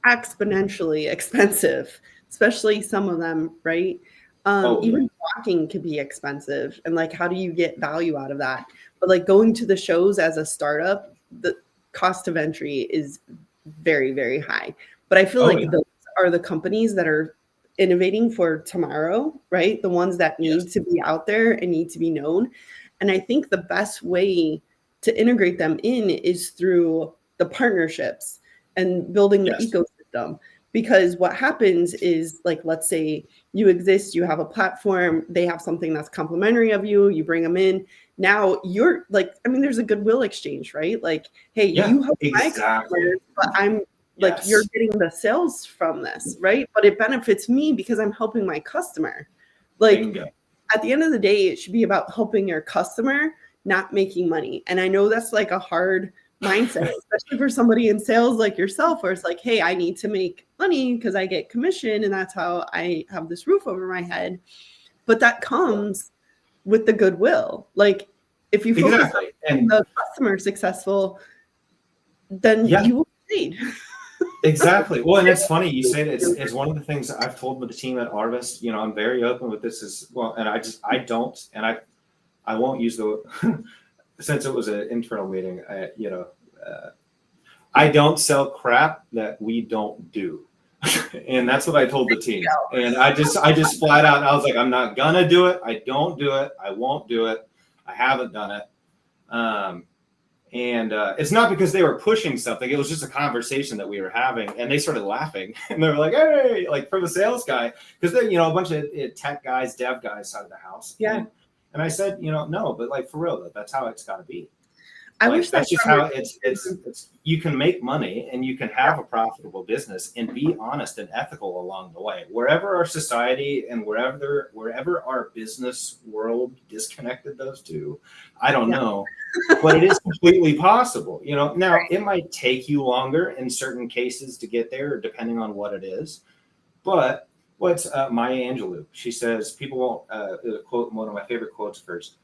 exponentially expensive, especially some of them, right? Even walking could be expensive. And how do you get value out of that? But going to the shows as a startup, the cost of entry is very, very high. But I feel those are the companies that are innovating for tomorrow, right? The ones that need to be out there and need to be known. And I think the best way to integrate them in is through the partnerships and building the ecosystem. Because what happens is, let's say you exist, you have a platform, they have something that's complementary of you, you bring them in. Now you're there's a goodwill exchange, right? Hey, you help my customers, but I'm you're getting the sales from this, right? But it benefits me because I'm helping my customer. At the end of the day, it should be about helping your customer, not making money. And I know that's a hard mindset, especially for somebody in sales like yourself, where it's hey, I need to make money because I get commission and that's how I have this roof over my head. But that comes with the goodwill. If you focus on the customer successful, then you will succeed. Exactly. Well, and it's funny you say that. It's one of the things I've told with the team at Arvist. I'm very open with this as well. And I won't use the since it was an internal meeting. I don't sell crap that we don't do, and that's what I told the team. And I just flat out, I was like, I'm not gonna do it. I don't do it. I won't do it. I haven't done it. And it's not because they were pushing something. It was just a conversation that we were having, and they started laughing, and they were like, "Hey!" For the sales guy, because they, a bunch of tech guys, dev guys out of the house. Yeah. And I said, no, but for real, that's how it's got to be. I wish that's just how it's. You can make money and you can have a profitable business and be honest and ethical along the way. Wherever our society and wherever our business world disconnected those two, I don't know. but it is completely possible. Now it might take you longer in certain cases to get there, depending on what it is. But what's Maya Angelou? She says, people won't, quote, one of my favorite quotes first,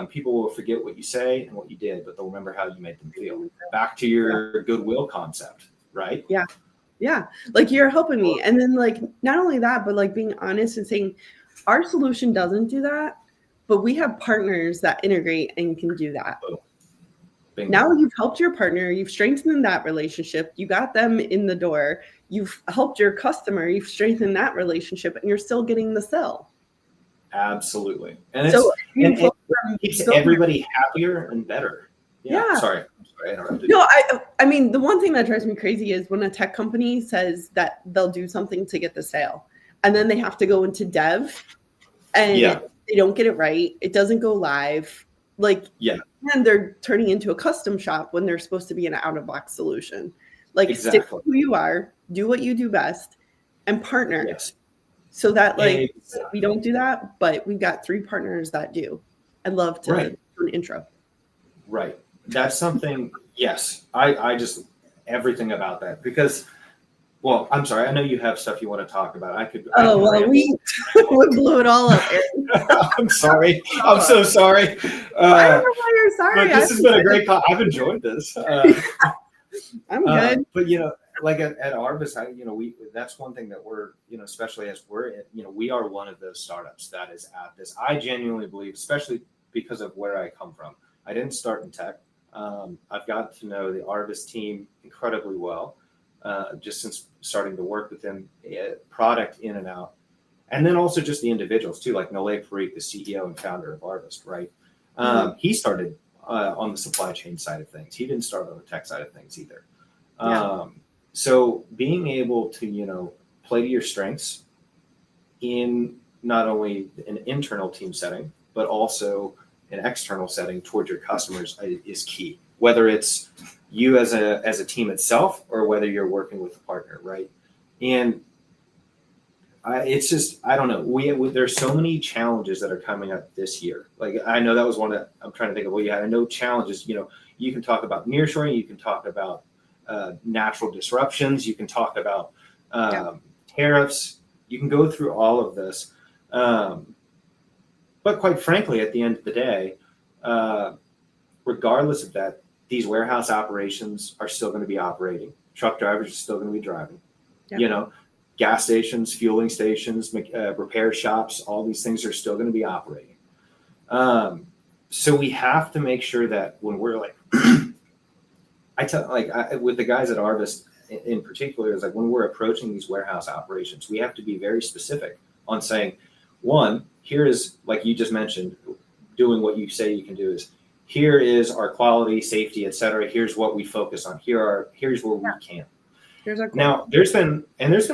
people will forget what you say and what you did, but they'll remember how you made them feel. Back to your goodwill concept, right? Yeah. Yeah. Like, you're helping me. And then, like, not only that, but like being honest and saying our solution doesn't do that, but we have partners that integrate and can do that. Bingo. Now you've helped your partner, you've strengthened that relationship, you got them in the door, you've helped your customer, you've strengthened that relationship, and you're still getting the sell. Absolutely. And so it keeps everybody happier and better. Yeah. Sorry, I interrupted. No, I mean, the one thing that drives me crazy is when a tech company says that they'll do something to get the sale, and then they have to go into dev, and they don't get it right. It doesn't go live. Like, and they're turning into a custom shop when they're supposed to be an out-of-box solution. Like, stick with who you are, do what you do best, and partner. Yes. So that, like, we don't do that, but we've got 3 partners that do. I'd love to do an intro. Right. That's something, yes. I just, everything about that, because, well, I'm sorry, I know you have stuff you want to talk about. We blew it all up, Aaron. I'm sorry. I'm so sorry. I don't know why you're sorry. But this has been a great call. I've enjoyed this. I'm good. But, like at Arvist, that's one thing that we're, especially as we are one of those startups that is at this. I genuinely believe, especially because of where I come from. I didn't start in tech. I've gotten to know the Arvist team incredibly well, just since starting to work with them, product in and out. And then also just the individuals too, like Fr8, the CEO and founder of Arvist, right? He started on the supply chain side of things. He didn't start on the tech side of things either. So being able to, play to your strengths in not only an internal team setting, but also an external setting towards your customers is key. Whether it's you as a team itself or whether you're working with a partner, right? And it's just, I don't know. There's so many challenges that are coming up this year. Like, I know that was one that I'm trying to think of. Well, I know challenges. You can talk about nearshoring. You can talk about natural disruptions. You can talk about tariffs. You can go through all of this. But quite frankly, at the end of the day, regardless of that, these warehouse operations are still going to be operating. Truck drivers are still going to be driving. Gas stations, fueling stations, repair shops, all these things are still going to be operating. So we have to make sure that when we're like, with the guys at Arvist in particular, is like when we're approaching these warehouse operations, we have to be very specific on saying, one, here is, like you just mentioned, doing what you say you can do is, here is our quality, safety, et cetera. Here's what we focus on. Here's where we can. Now, there's been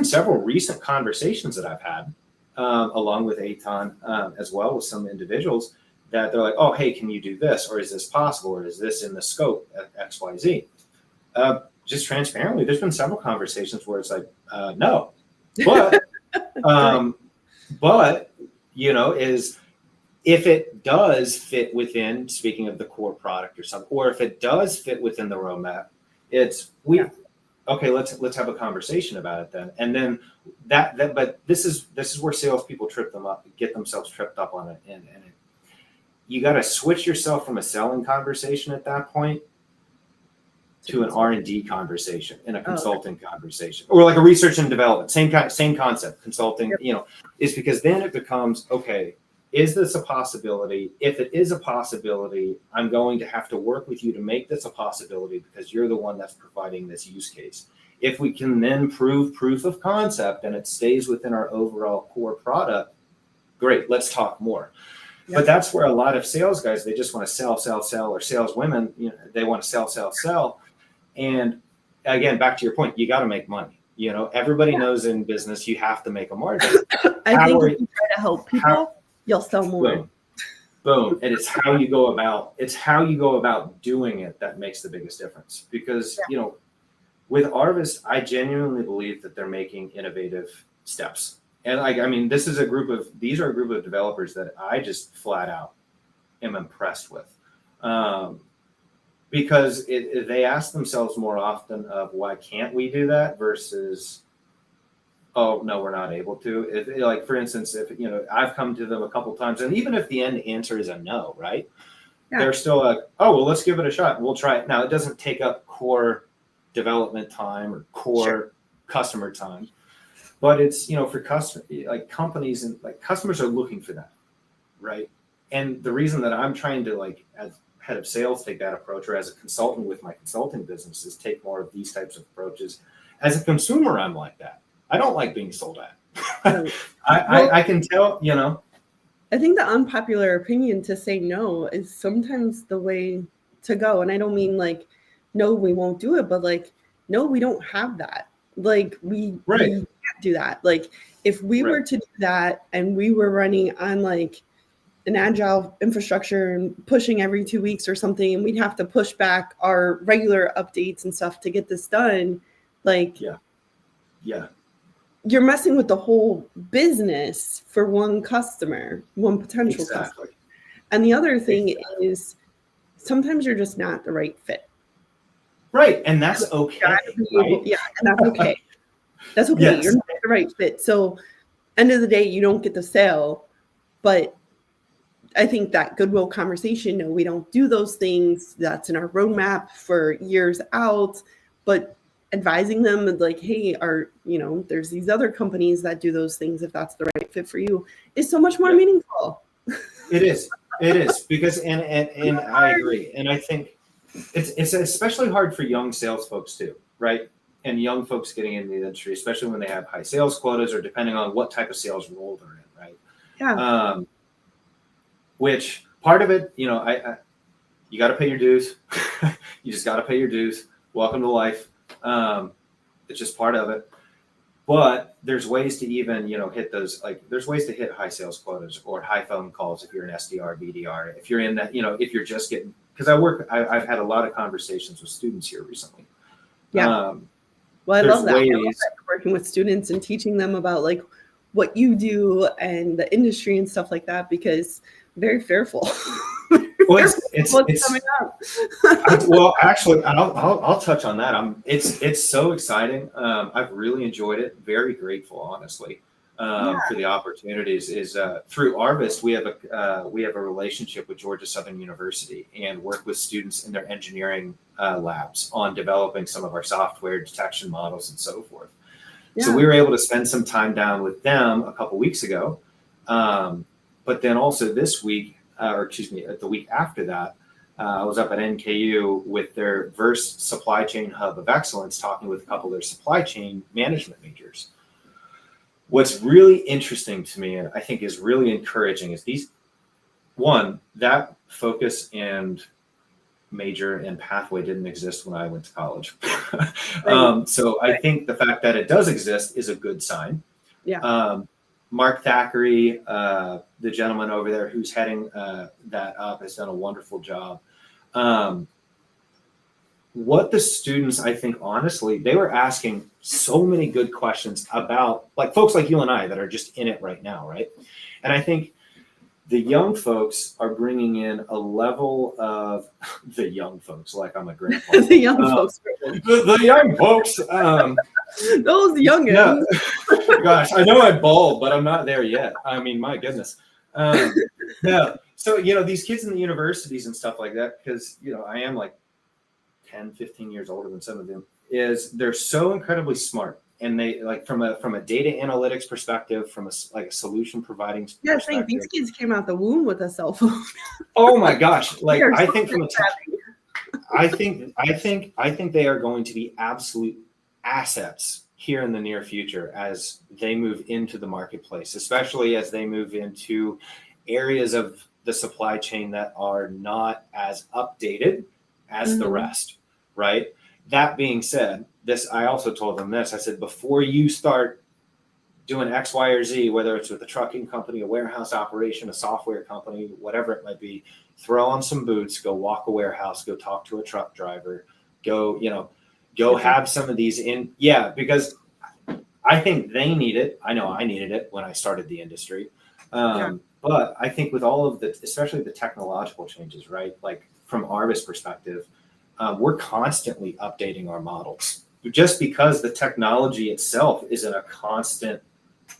several recent conversations that I've had, along with Aton, as well with some individuals that they're like, oh, hey, can you do this? Or is this possible? Or is this in the scope at XYZ? Just transparently, there's been several conversations where it's like, no, but, is if it does fit within, speaking of the core product or something, or if it does fit within the roadmap, okay, let's have a conversation about it then. And then but this is where salespeople get themselves tripped up on it. And you got to switch yourself from a selling conversation at that point to an R&D conversation and a consulting conversation, or like a research and development, same concept, consulting, is because then it becomes, okay, is this a possibility? If it is a possibility, I'm going to have to work with you to make this a possibility because you're the one that's providing this use case. If we can then prove proof of concept and it stays within our overall core product, great, let's talk more. Yep. But that's where a lot of sales guys, they just want to sell, or saleswomen, they want to sell. And again, back to your point, you got to make money. Everybody knows in business, you have to make a margin. I think if you try to help people, you'll sell more. Boom. And it's how you go about doing it that makes the biggest difference. Because, with Arvist, I genuinely believe that they're making innovative steps. And these are a group of developers that I just flat out am impressed with. because they ask themselves more often of why can't we do that versus, oh no, we're not able to. Like for instance, if I've come to them a couple times, and even if the end answer is a no, right? Yeah. They're still like, oh well, let's give it a shot. We'll try it. Now it doesn't take up core development time or core customer time, but it's for companies and like customers are looking for that, right? And the reason that I'm trying to as head of sales take that approach, or as a consultant with my consulting business, is take more of these types of approaches. As a consumer, I'm like that. I don't like being sold at. I can tell, I think the unpopular opinion to say no is sometimes the way to go. And I don't mean no, we won't do it, but no, we don't have that. We can't do that. If we were to do that and we were running on an agile infrastructure and pushing every 2 weeks or something, and we'd have to push back our regular updates and stuff to get this done, you're messing with the whole business for one customer, one potential customer. And the other thing is sometimes you're just not the right fit. Right. And that's okay. And that's okay. That's okay. Yes. You're not the right fit. So end of the day, you don't get the sale. But I think that goodwill conversation, no, we don't do those things. That's in our roadmap for years out. But advising them hey, there's these other companies that do those things, if that's the right fit for you, is so much more meaningful. It is because and I agree, and I think it's especially hard for young sales folks too, right? And young folks getting into the industry, especially when they have high sales quotas, or depending on what type of sales role they're in, right? Yeah. Which part of it, you got to pay your dues. You just got to pay your dues. Welcome to life. It's just part of it, but there's ways to even hit those, there's ways to hit high sales quotas or high phone calls if you're an SDR, BDR, if you're in that, if you're just getting, because I've had a lot of conversations with students here recently. Well, I love that. I love that working with students and teaching them about what you do and the industry and stuff like that, because very fearful. Well, it's coming up. Well, actually, I'll touch on that. It's so exciting. I've really enjoyed it. Very grateful, honestly, for the opportunities. Is through Arvist, we have a relationship with Georgia Southern University and work with students in their engineering labs on developing some of our software detection models and so forth. Yeah. So we were able to spend some time down with them a couple weeks ago, but then also this week. The week after that, I was up at NKU with their Verse Supply Chain Hub of Excellence, talking with a couple of their supply chain management majors. What's really interesting to me, and I think is really encouraging, is that focus and major and pathway didn't exist when I went to college. So I think the fact that it does exist is a good sign. Yeah. Mark Thackeray, the gentleman over there who's heading that up, has done a wonderful job. What the students, I think, honestly, they were asking so many good questions about, folks like you and I that are just in it right now, right? And I think the young folks are bringing in a level of the young folks, like I'm a grandpa. The young folks. The young folks. Those youngins. Yeah. Gosh, I know I'm bald, but I'm not there yet. I mean, my goodness. Yeah. So, these kids in the universities and stuff like that, because, I am 10, 15 years older than some of them, they're so incredibly smart. And they from a data analytics perspective, from a solution providing perspective. Yeah, these kids came out the womb with a cell phone. Oh my gosh! I think I think they are going to be absolute assets here in the near future as they move into the marketplace, especially as they move into areas of the supply chain that are not as updated as the rest, right? That being said, I also told them this. I said, before you start doing X, Y, or Z, whether it's with a trucking company, a warehouse operation, a software company, whatever it might be, throw on some boots, go walk a warehouse, go talk to a truck driver, go have some of these because I think they need it. I know I needed it when I started the industry. But I think with all of especially the technological changes, right? From Arvist perspective, we're constantly updating our models just because the technology itself is in a constant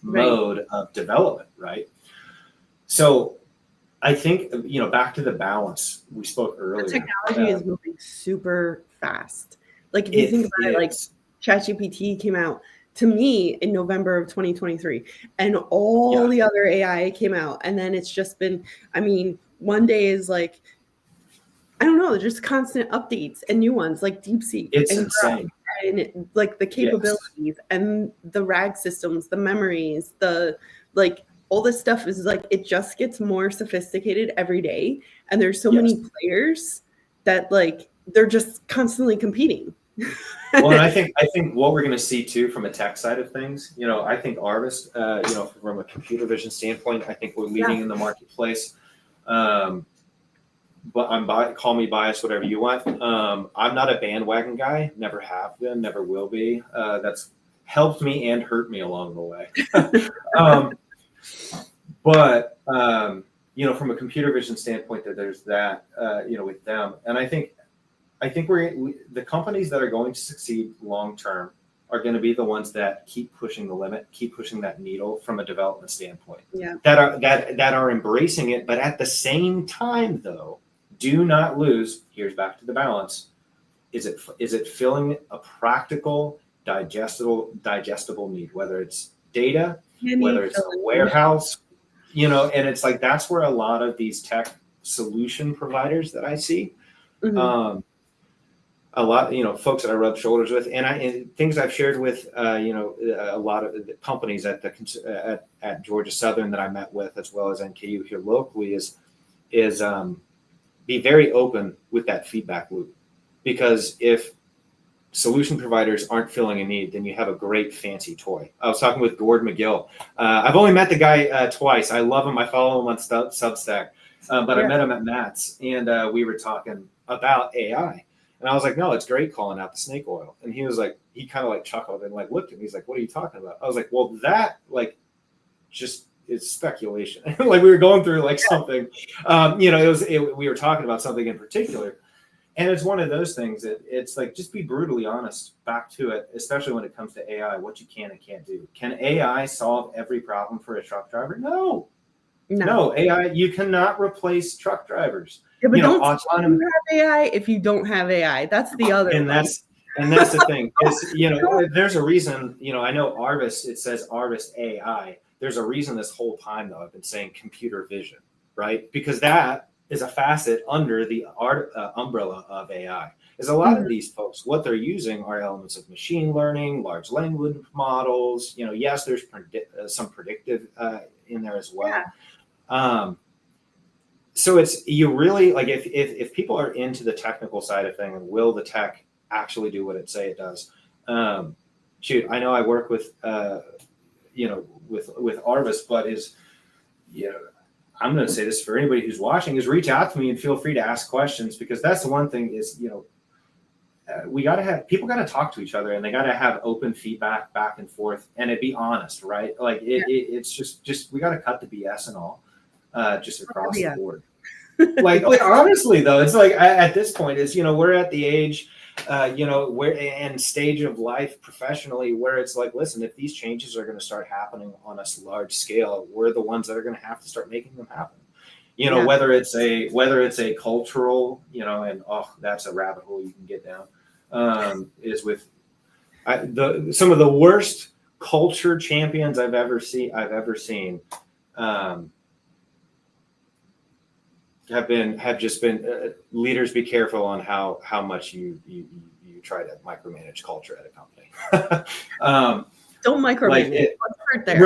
mode of development, right? So I think, back to the balance we spoke earlier. The technology is moving super fast. Like if you think about it, like ChatGPT came out to me in November of 2023, and all the other AI came out, and then it's just been, I mean, one day is like, I don't know, just constant updates and new ones like DeepSeek. It's insane. And like the capabilities and the RAG systems, the memories, the like all this stuff is like, it just gets more sophisticated every day. And there's so many players that like, they're just constantly competing. Well, and I think what we're going to see too from a tech side of things, I think Arvist, from a computer vision standpoint, I think we're leading in the marketplace. But call me biased, whatever you want. I'm not a bandwagon guy, never have been, never will be. That's helped me and hurt me along the way. But from a computer vision standpoint, there's that, with them. And I think the companies that are going to succeed long term are going to be the ones that keep pushing the limit, keep pushing that needle from a development standpoint. That are embracing it, but at the same time, though, do not lose. Here's back to the balance. Is it filling a practical, digestible need, whether it's data, whether it's a warehouse, and it's like that's where a lot of these tech solution providers that I see. A lot, folks that I rub shoulders with, and things I've shared with, a lot of the companies at Georgia Southern that I met with, as well as NKU here locally, is be very open with that feedback loop, because if solution providers aren't filling a need, then you have a great fancy toy. I was talking with Gord McGill. I've only met the guy twice. I love him. I follow him on Substack, but I met him at Matt's, and we were talking about AI. And I was like, no, it's great calling out the snake oil. And he was like, he kind of like chuckled and like looked at me. He's like, what are you talking about? I was like, well, that like just is speculation. Like we were going through like something, we were talking about something in particular. And it's one of those things that it's like, just be brutally honest back to it, especially when it comes to AI, what you can and can't do. Can AI solve every problem for a truck driver? No, AI, you cannot replace truck drivers. Yeah, but don't have AI if you don't have AI. That's the other. And that's the thing is, there's a reason, I know Arvist, it says Arvist AI. There's a reason this whole time though I've been saying computer vision, right? Because that is a facet under the umbrella of AI. Is a lot of these folks, what they're using are elements of machine learning, large language models. Yes, there's some predictive in there as well. So it's, you really like, if people are into the technical side of things, and will the tech actually do what it say it does? I know I work with with Arvist, but I'm going to say this for anybody who's watching, is reach out to me and feel free to ask questions, because that's the one thing is, people got to talk to each other, and they got to have open feedback back and forth, and it be honest, right? Like it's just, we got to cut the BS and all, just across the board. Like honestly though, it's like at this point is, we're at the age, we're and stage of life professionally where it's like, listen, if these changes are going to start happening on a large scale, we're the ones that are going to have to start making them happen. Whether it's a cultural, and that's a rabbit hole you can get down, is with some of the worst culture champions I've ever seen. Have just been leaders. Be careful on how much you try to micromanage culture at a company. Don't micromanage. Let's start there.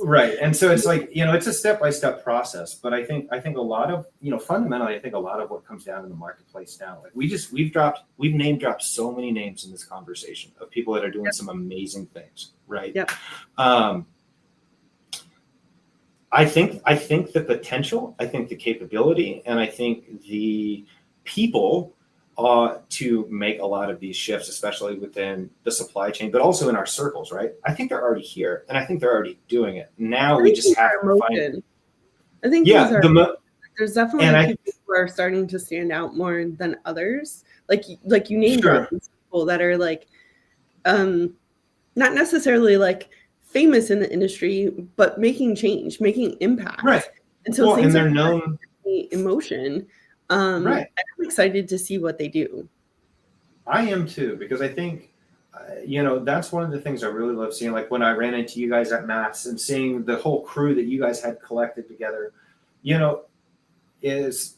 Right. And so it's like, it's a step-by-step process. But I think a lot of, fundamentally, I think a lot of what comes down in the marketplace now, like we've name dropped so many names in this conversation of people that are doing some amazing things, right? I think the potential, I think the capability, and I think the people to make a lot of these shifts, especially within the supply chain, but also in our circles, right? I think they're already here, and I think they're already doing it. Now we just have to find. I think There's definitely people who are starting to stand out more than others. Like you named people that are like, not necessarily like famous in the industry, but making change, making impact. Right. And so and they're known emotion. I'm excited to see what they do. I am too, because I think, that's one of the things I really love seeing. Like when I ran into you guys at Matt's and seeing the whole crew that you guys had collected together, is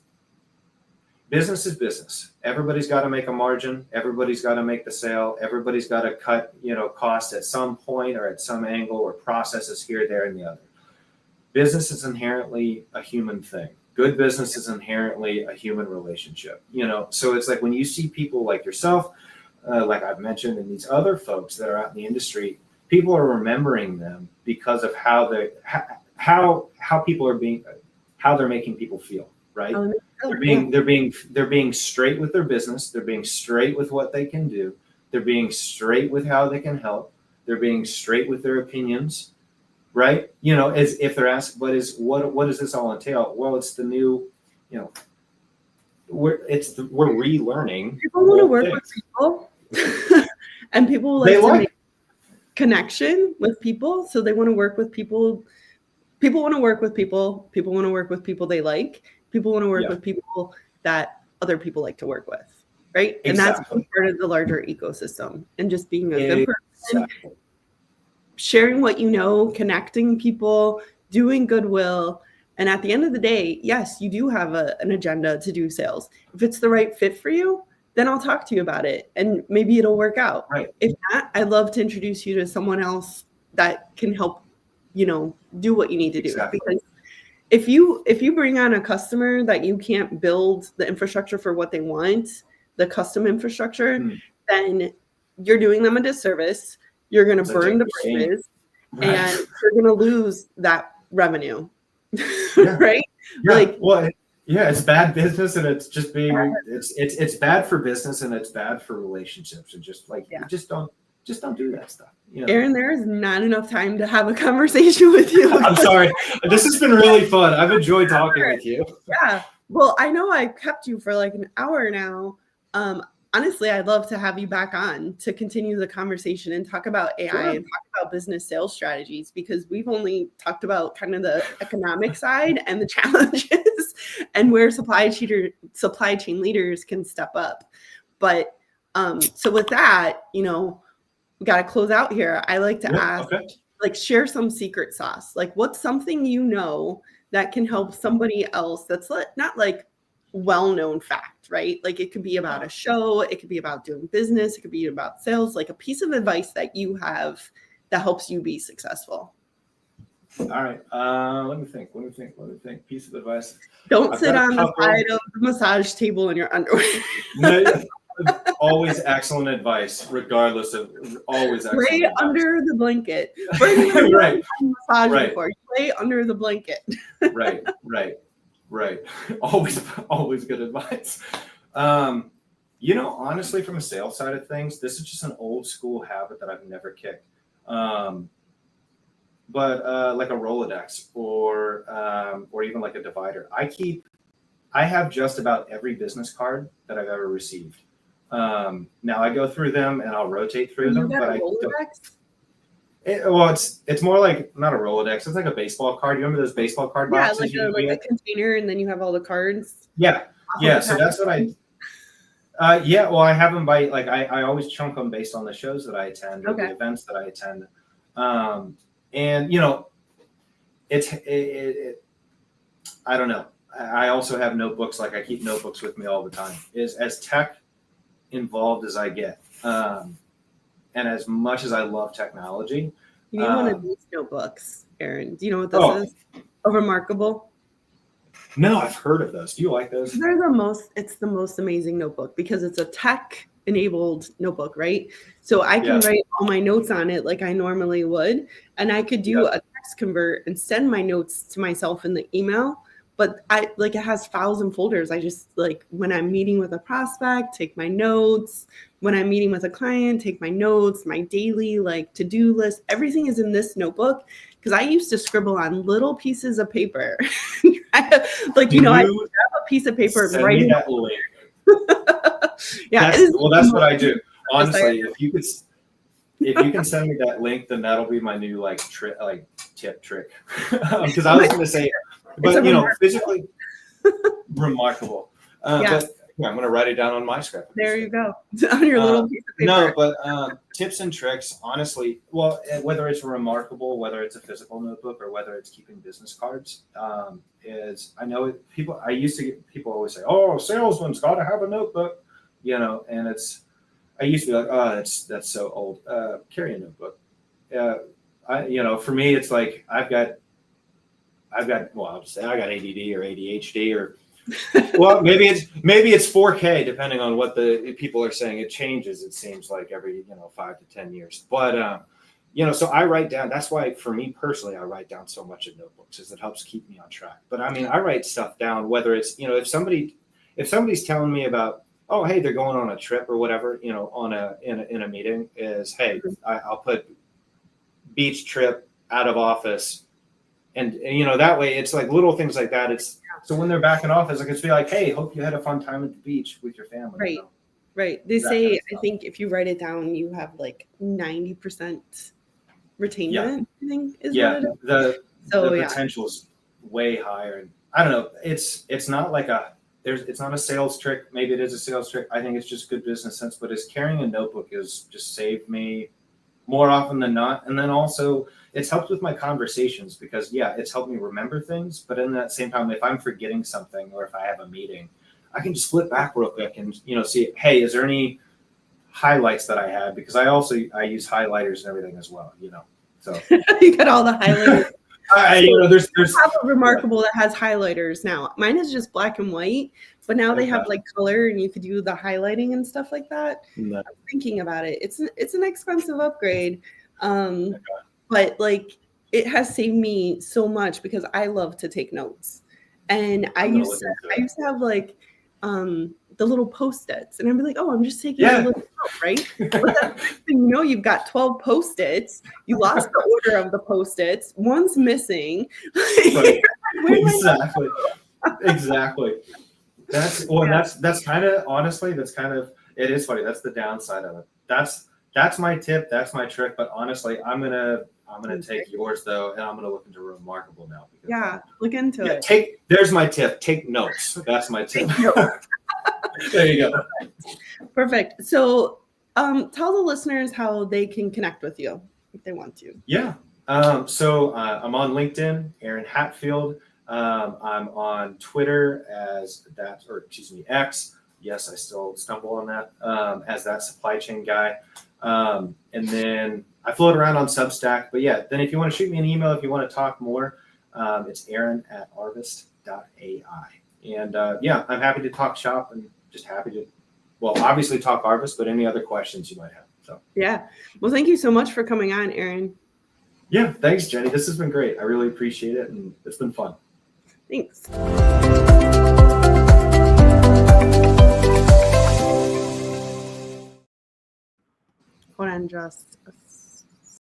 business is business. Everybody's got to make a margin. Everybody's got to make the sale. Everybody's got to cut, costs at some point or at some angle, or processes here, there, and the other. Business is inherently a human thing. Good business is inherently a human relationship, so it's like when you see people like yourself, like I've mentioned, and these other folks that are out in the industry, people are remembering them because of how people are how they're making people feel, right? They're being straight with their business. They're being straight with what they can do. They're being straight with how they can help. They're being straight with their opinions. Right, as if they're asked, what does this all entail? Well, it's the new, we're relearning. People want to work with people, and people like to make connection with people, so they want to work with people. People want to work with people. People want to work with people they like. People want to work with people that other people like to work with, right? Exactly. And that's part of the larger ecosystem, and just being a good person. Sharing what you know, connecting people, doing goodwill. And at the end of the day, yes, you do have an agenda to do sales. If it's the right fit for you, then I'll talk to you about it and maybe it'll work out. Right. If not, I'd love to introduce you to someone else that can help, do what you need to do. Exactly. Because if you bring on a customer that you can't build the infrastructure for what they want, the custom infrastructure, then you're doing them a disservice. You're going to burn the bridges, and you're going to lose that revenue, right? Yeah, it's bad business, and it's just it's bad for business, and it's bad for relationships, and just like just don't do that stuff. Aaron, there is not enough time to have a conversation with you. I'm sorry. This has been really fun. I've enjoyed talking with you. Yeah. Well, I know I kept you for like an hour now. Honestly, I'd love to have you back on to continue the conversation and talk about AI and talk about business sales strategies, because we've only talked about kind of the economic side and the challenges and where supply chain leaders can step up. But so with that, we got to close out here. I like to ask, share some secret sauce. Like, what's something that can help somebody else that's not like well-known fact, right? Like it could be about a show, it could be about doing business, it could be about sales, like a piece of advice that you have that helps you be successful. All right. Let me think. Piece of advice. Don't sit on the side of the massage table in your underwear. Always excellent advice, regardless of always excellent Lay advice. Under the blanket. Right. Lay under the blanket. Right. Always good advice. Honestly, from a sales side of things, this is just an old school habit that I've never kicked. But like a Rolodex or even like a divider. I have just about every business card that I've ever received. Now I go through them and I'll rotate through them. But it's more like not a Rolodex. It's like a baseball card. You remember those baseball card boxes? Yeah, like a container, and then you have all the cards. Yeah. So that's what I. Well, I have them by like I always chunk them based on the shows that I attend or the events that I attend, and I don't know. I also have notebooks. Like I keep notebooks with me all the time. Is as tech involved as I get. And as much as I love technology, you need one of these notebooks, Aaron. Do you know what this is? A Remarkable. No, I've heard of those. Do you like those? It's the most amazing notebook because it's a tech-enabled notebook, right? So I can write all my notes on it like I normally would, and I could do a text convert and send my notes to myself in the email. but I like it has files and folders. I just like when I'm meeting with a prospect, take my notes. When I'm meeting with a client, take my notes, my daily like to-do list. Everything is in this notebook because I used to scribble on little pieces of paper. Like, you know, I have a piece of paper send right me in that link. yeah, that's what I do. Honestly, if you can send me that link, then that'll be my new like trick, like tip trick. Because I was going to say, but you know, physically remarkable. But yeah, I'm going to write it down on my script. There you go, on your little piece of paper. No, but tips and tricks, honestly, well, whether it's remarkable, whether it's a physical notebook, or whether it's keeping business cards, is I know people. I used to get people always say, "Oh, a salesman's got to have a notebook," you know, and it's. I used to be like, "Oh, that's so old." Carry a notebook. You know, for me, it's like I've got. Well, I'll just say I got ADD or ADHD or. Well, maybe it's 4K depending on what the people are saying. It changes. It seems like every 5 to 10 years. But so I write down. That's why for me personally, I write down so much in notebooks, is it helps keep me on track. But I mean, I write stuff down. Whether it's if somebody's telling me about, oh, hey, they're going on a trip or whatever, in a meeting, is, hey, I'll put beach trip out of office. And that way it's like little things like that. It's so when they're back in office, I can be like, hey, hope you had a fun time at the beach with your family. Right. Right. They say, I think if you write it down, you have like 90% retainment, I think is what it is. The potential is way higher. And I don't know. It's not like it's not a sales trick. Maybe it is a sales trick. I think it's just good business sense, but it's carrying a notebook is just saved me more often than not. And then also it's helped with my conversations because it's helped me remember things. But in that same time, if I'm forgetting something or if I have a meeting, I can just flip back real quick and, see, hey, is there any highlights that I had? Because I use highlighters and everything as well, so. You got all the highlighters. There's I have a remarkable that has highlighters now. Mine is just black and white, but now they have like color and you could do the highlighting and stuff like that. No. I'm thinking about it. It's an expensive upgrade. But like it has saved me so much because I love to take notes. And I used to have like the little Post-its, and I'd be like, oh, I'm just taking a little note, right? But then next thing you've got 12 Post-its. You lost the order of the Post-its. One's missing. Exactly. That's kind of, honestly, it is funny. That's the downside of it. That's my tip. That's my trick. But honestly, I'm gonna take yours though, and I'm gonna look into Remarkable now. Look into it. There's my tip. Take notes. That's my tip. There you go. Perfect. So, tell the listeners how they can connect with you if they want to. Yeah. So I'm on LinkedIn, Aaron Hatfield. I'm on Twitter X. Yes, I still stumble on that as that supply chain guy. And then I float around on Substack. But then if you want to shoot me an email, if you want to talk more, it's aaron@arvist.ai. And I'm happy to talk shop and just happy to, obviously talk Arvist, but any other questions you might have. So well, thank you so much for coming on, Aaron. Yeah, thanks, Jenny. This has been great. I really appreciate it, and it's been fun. Thanks. Hold on just a second.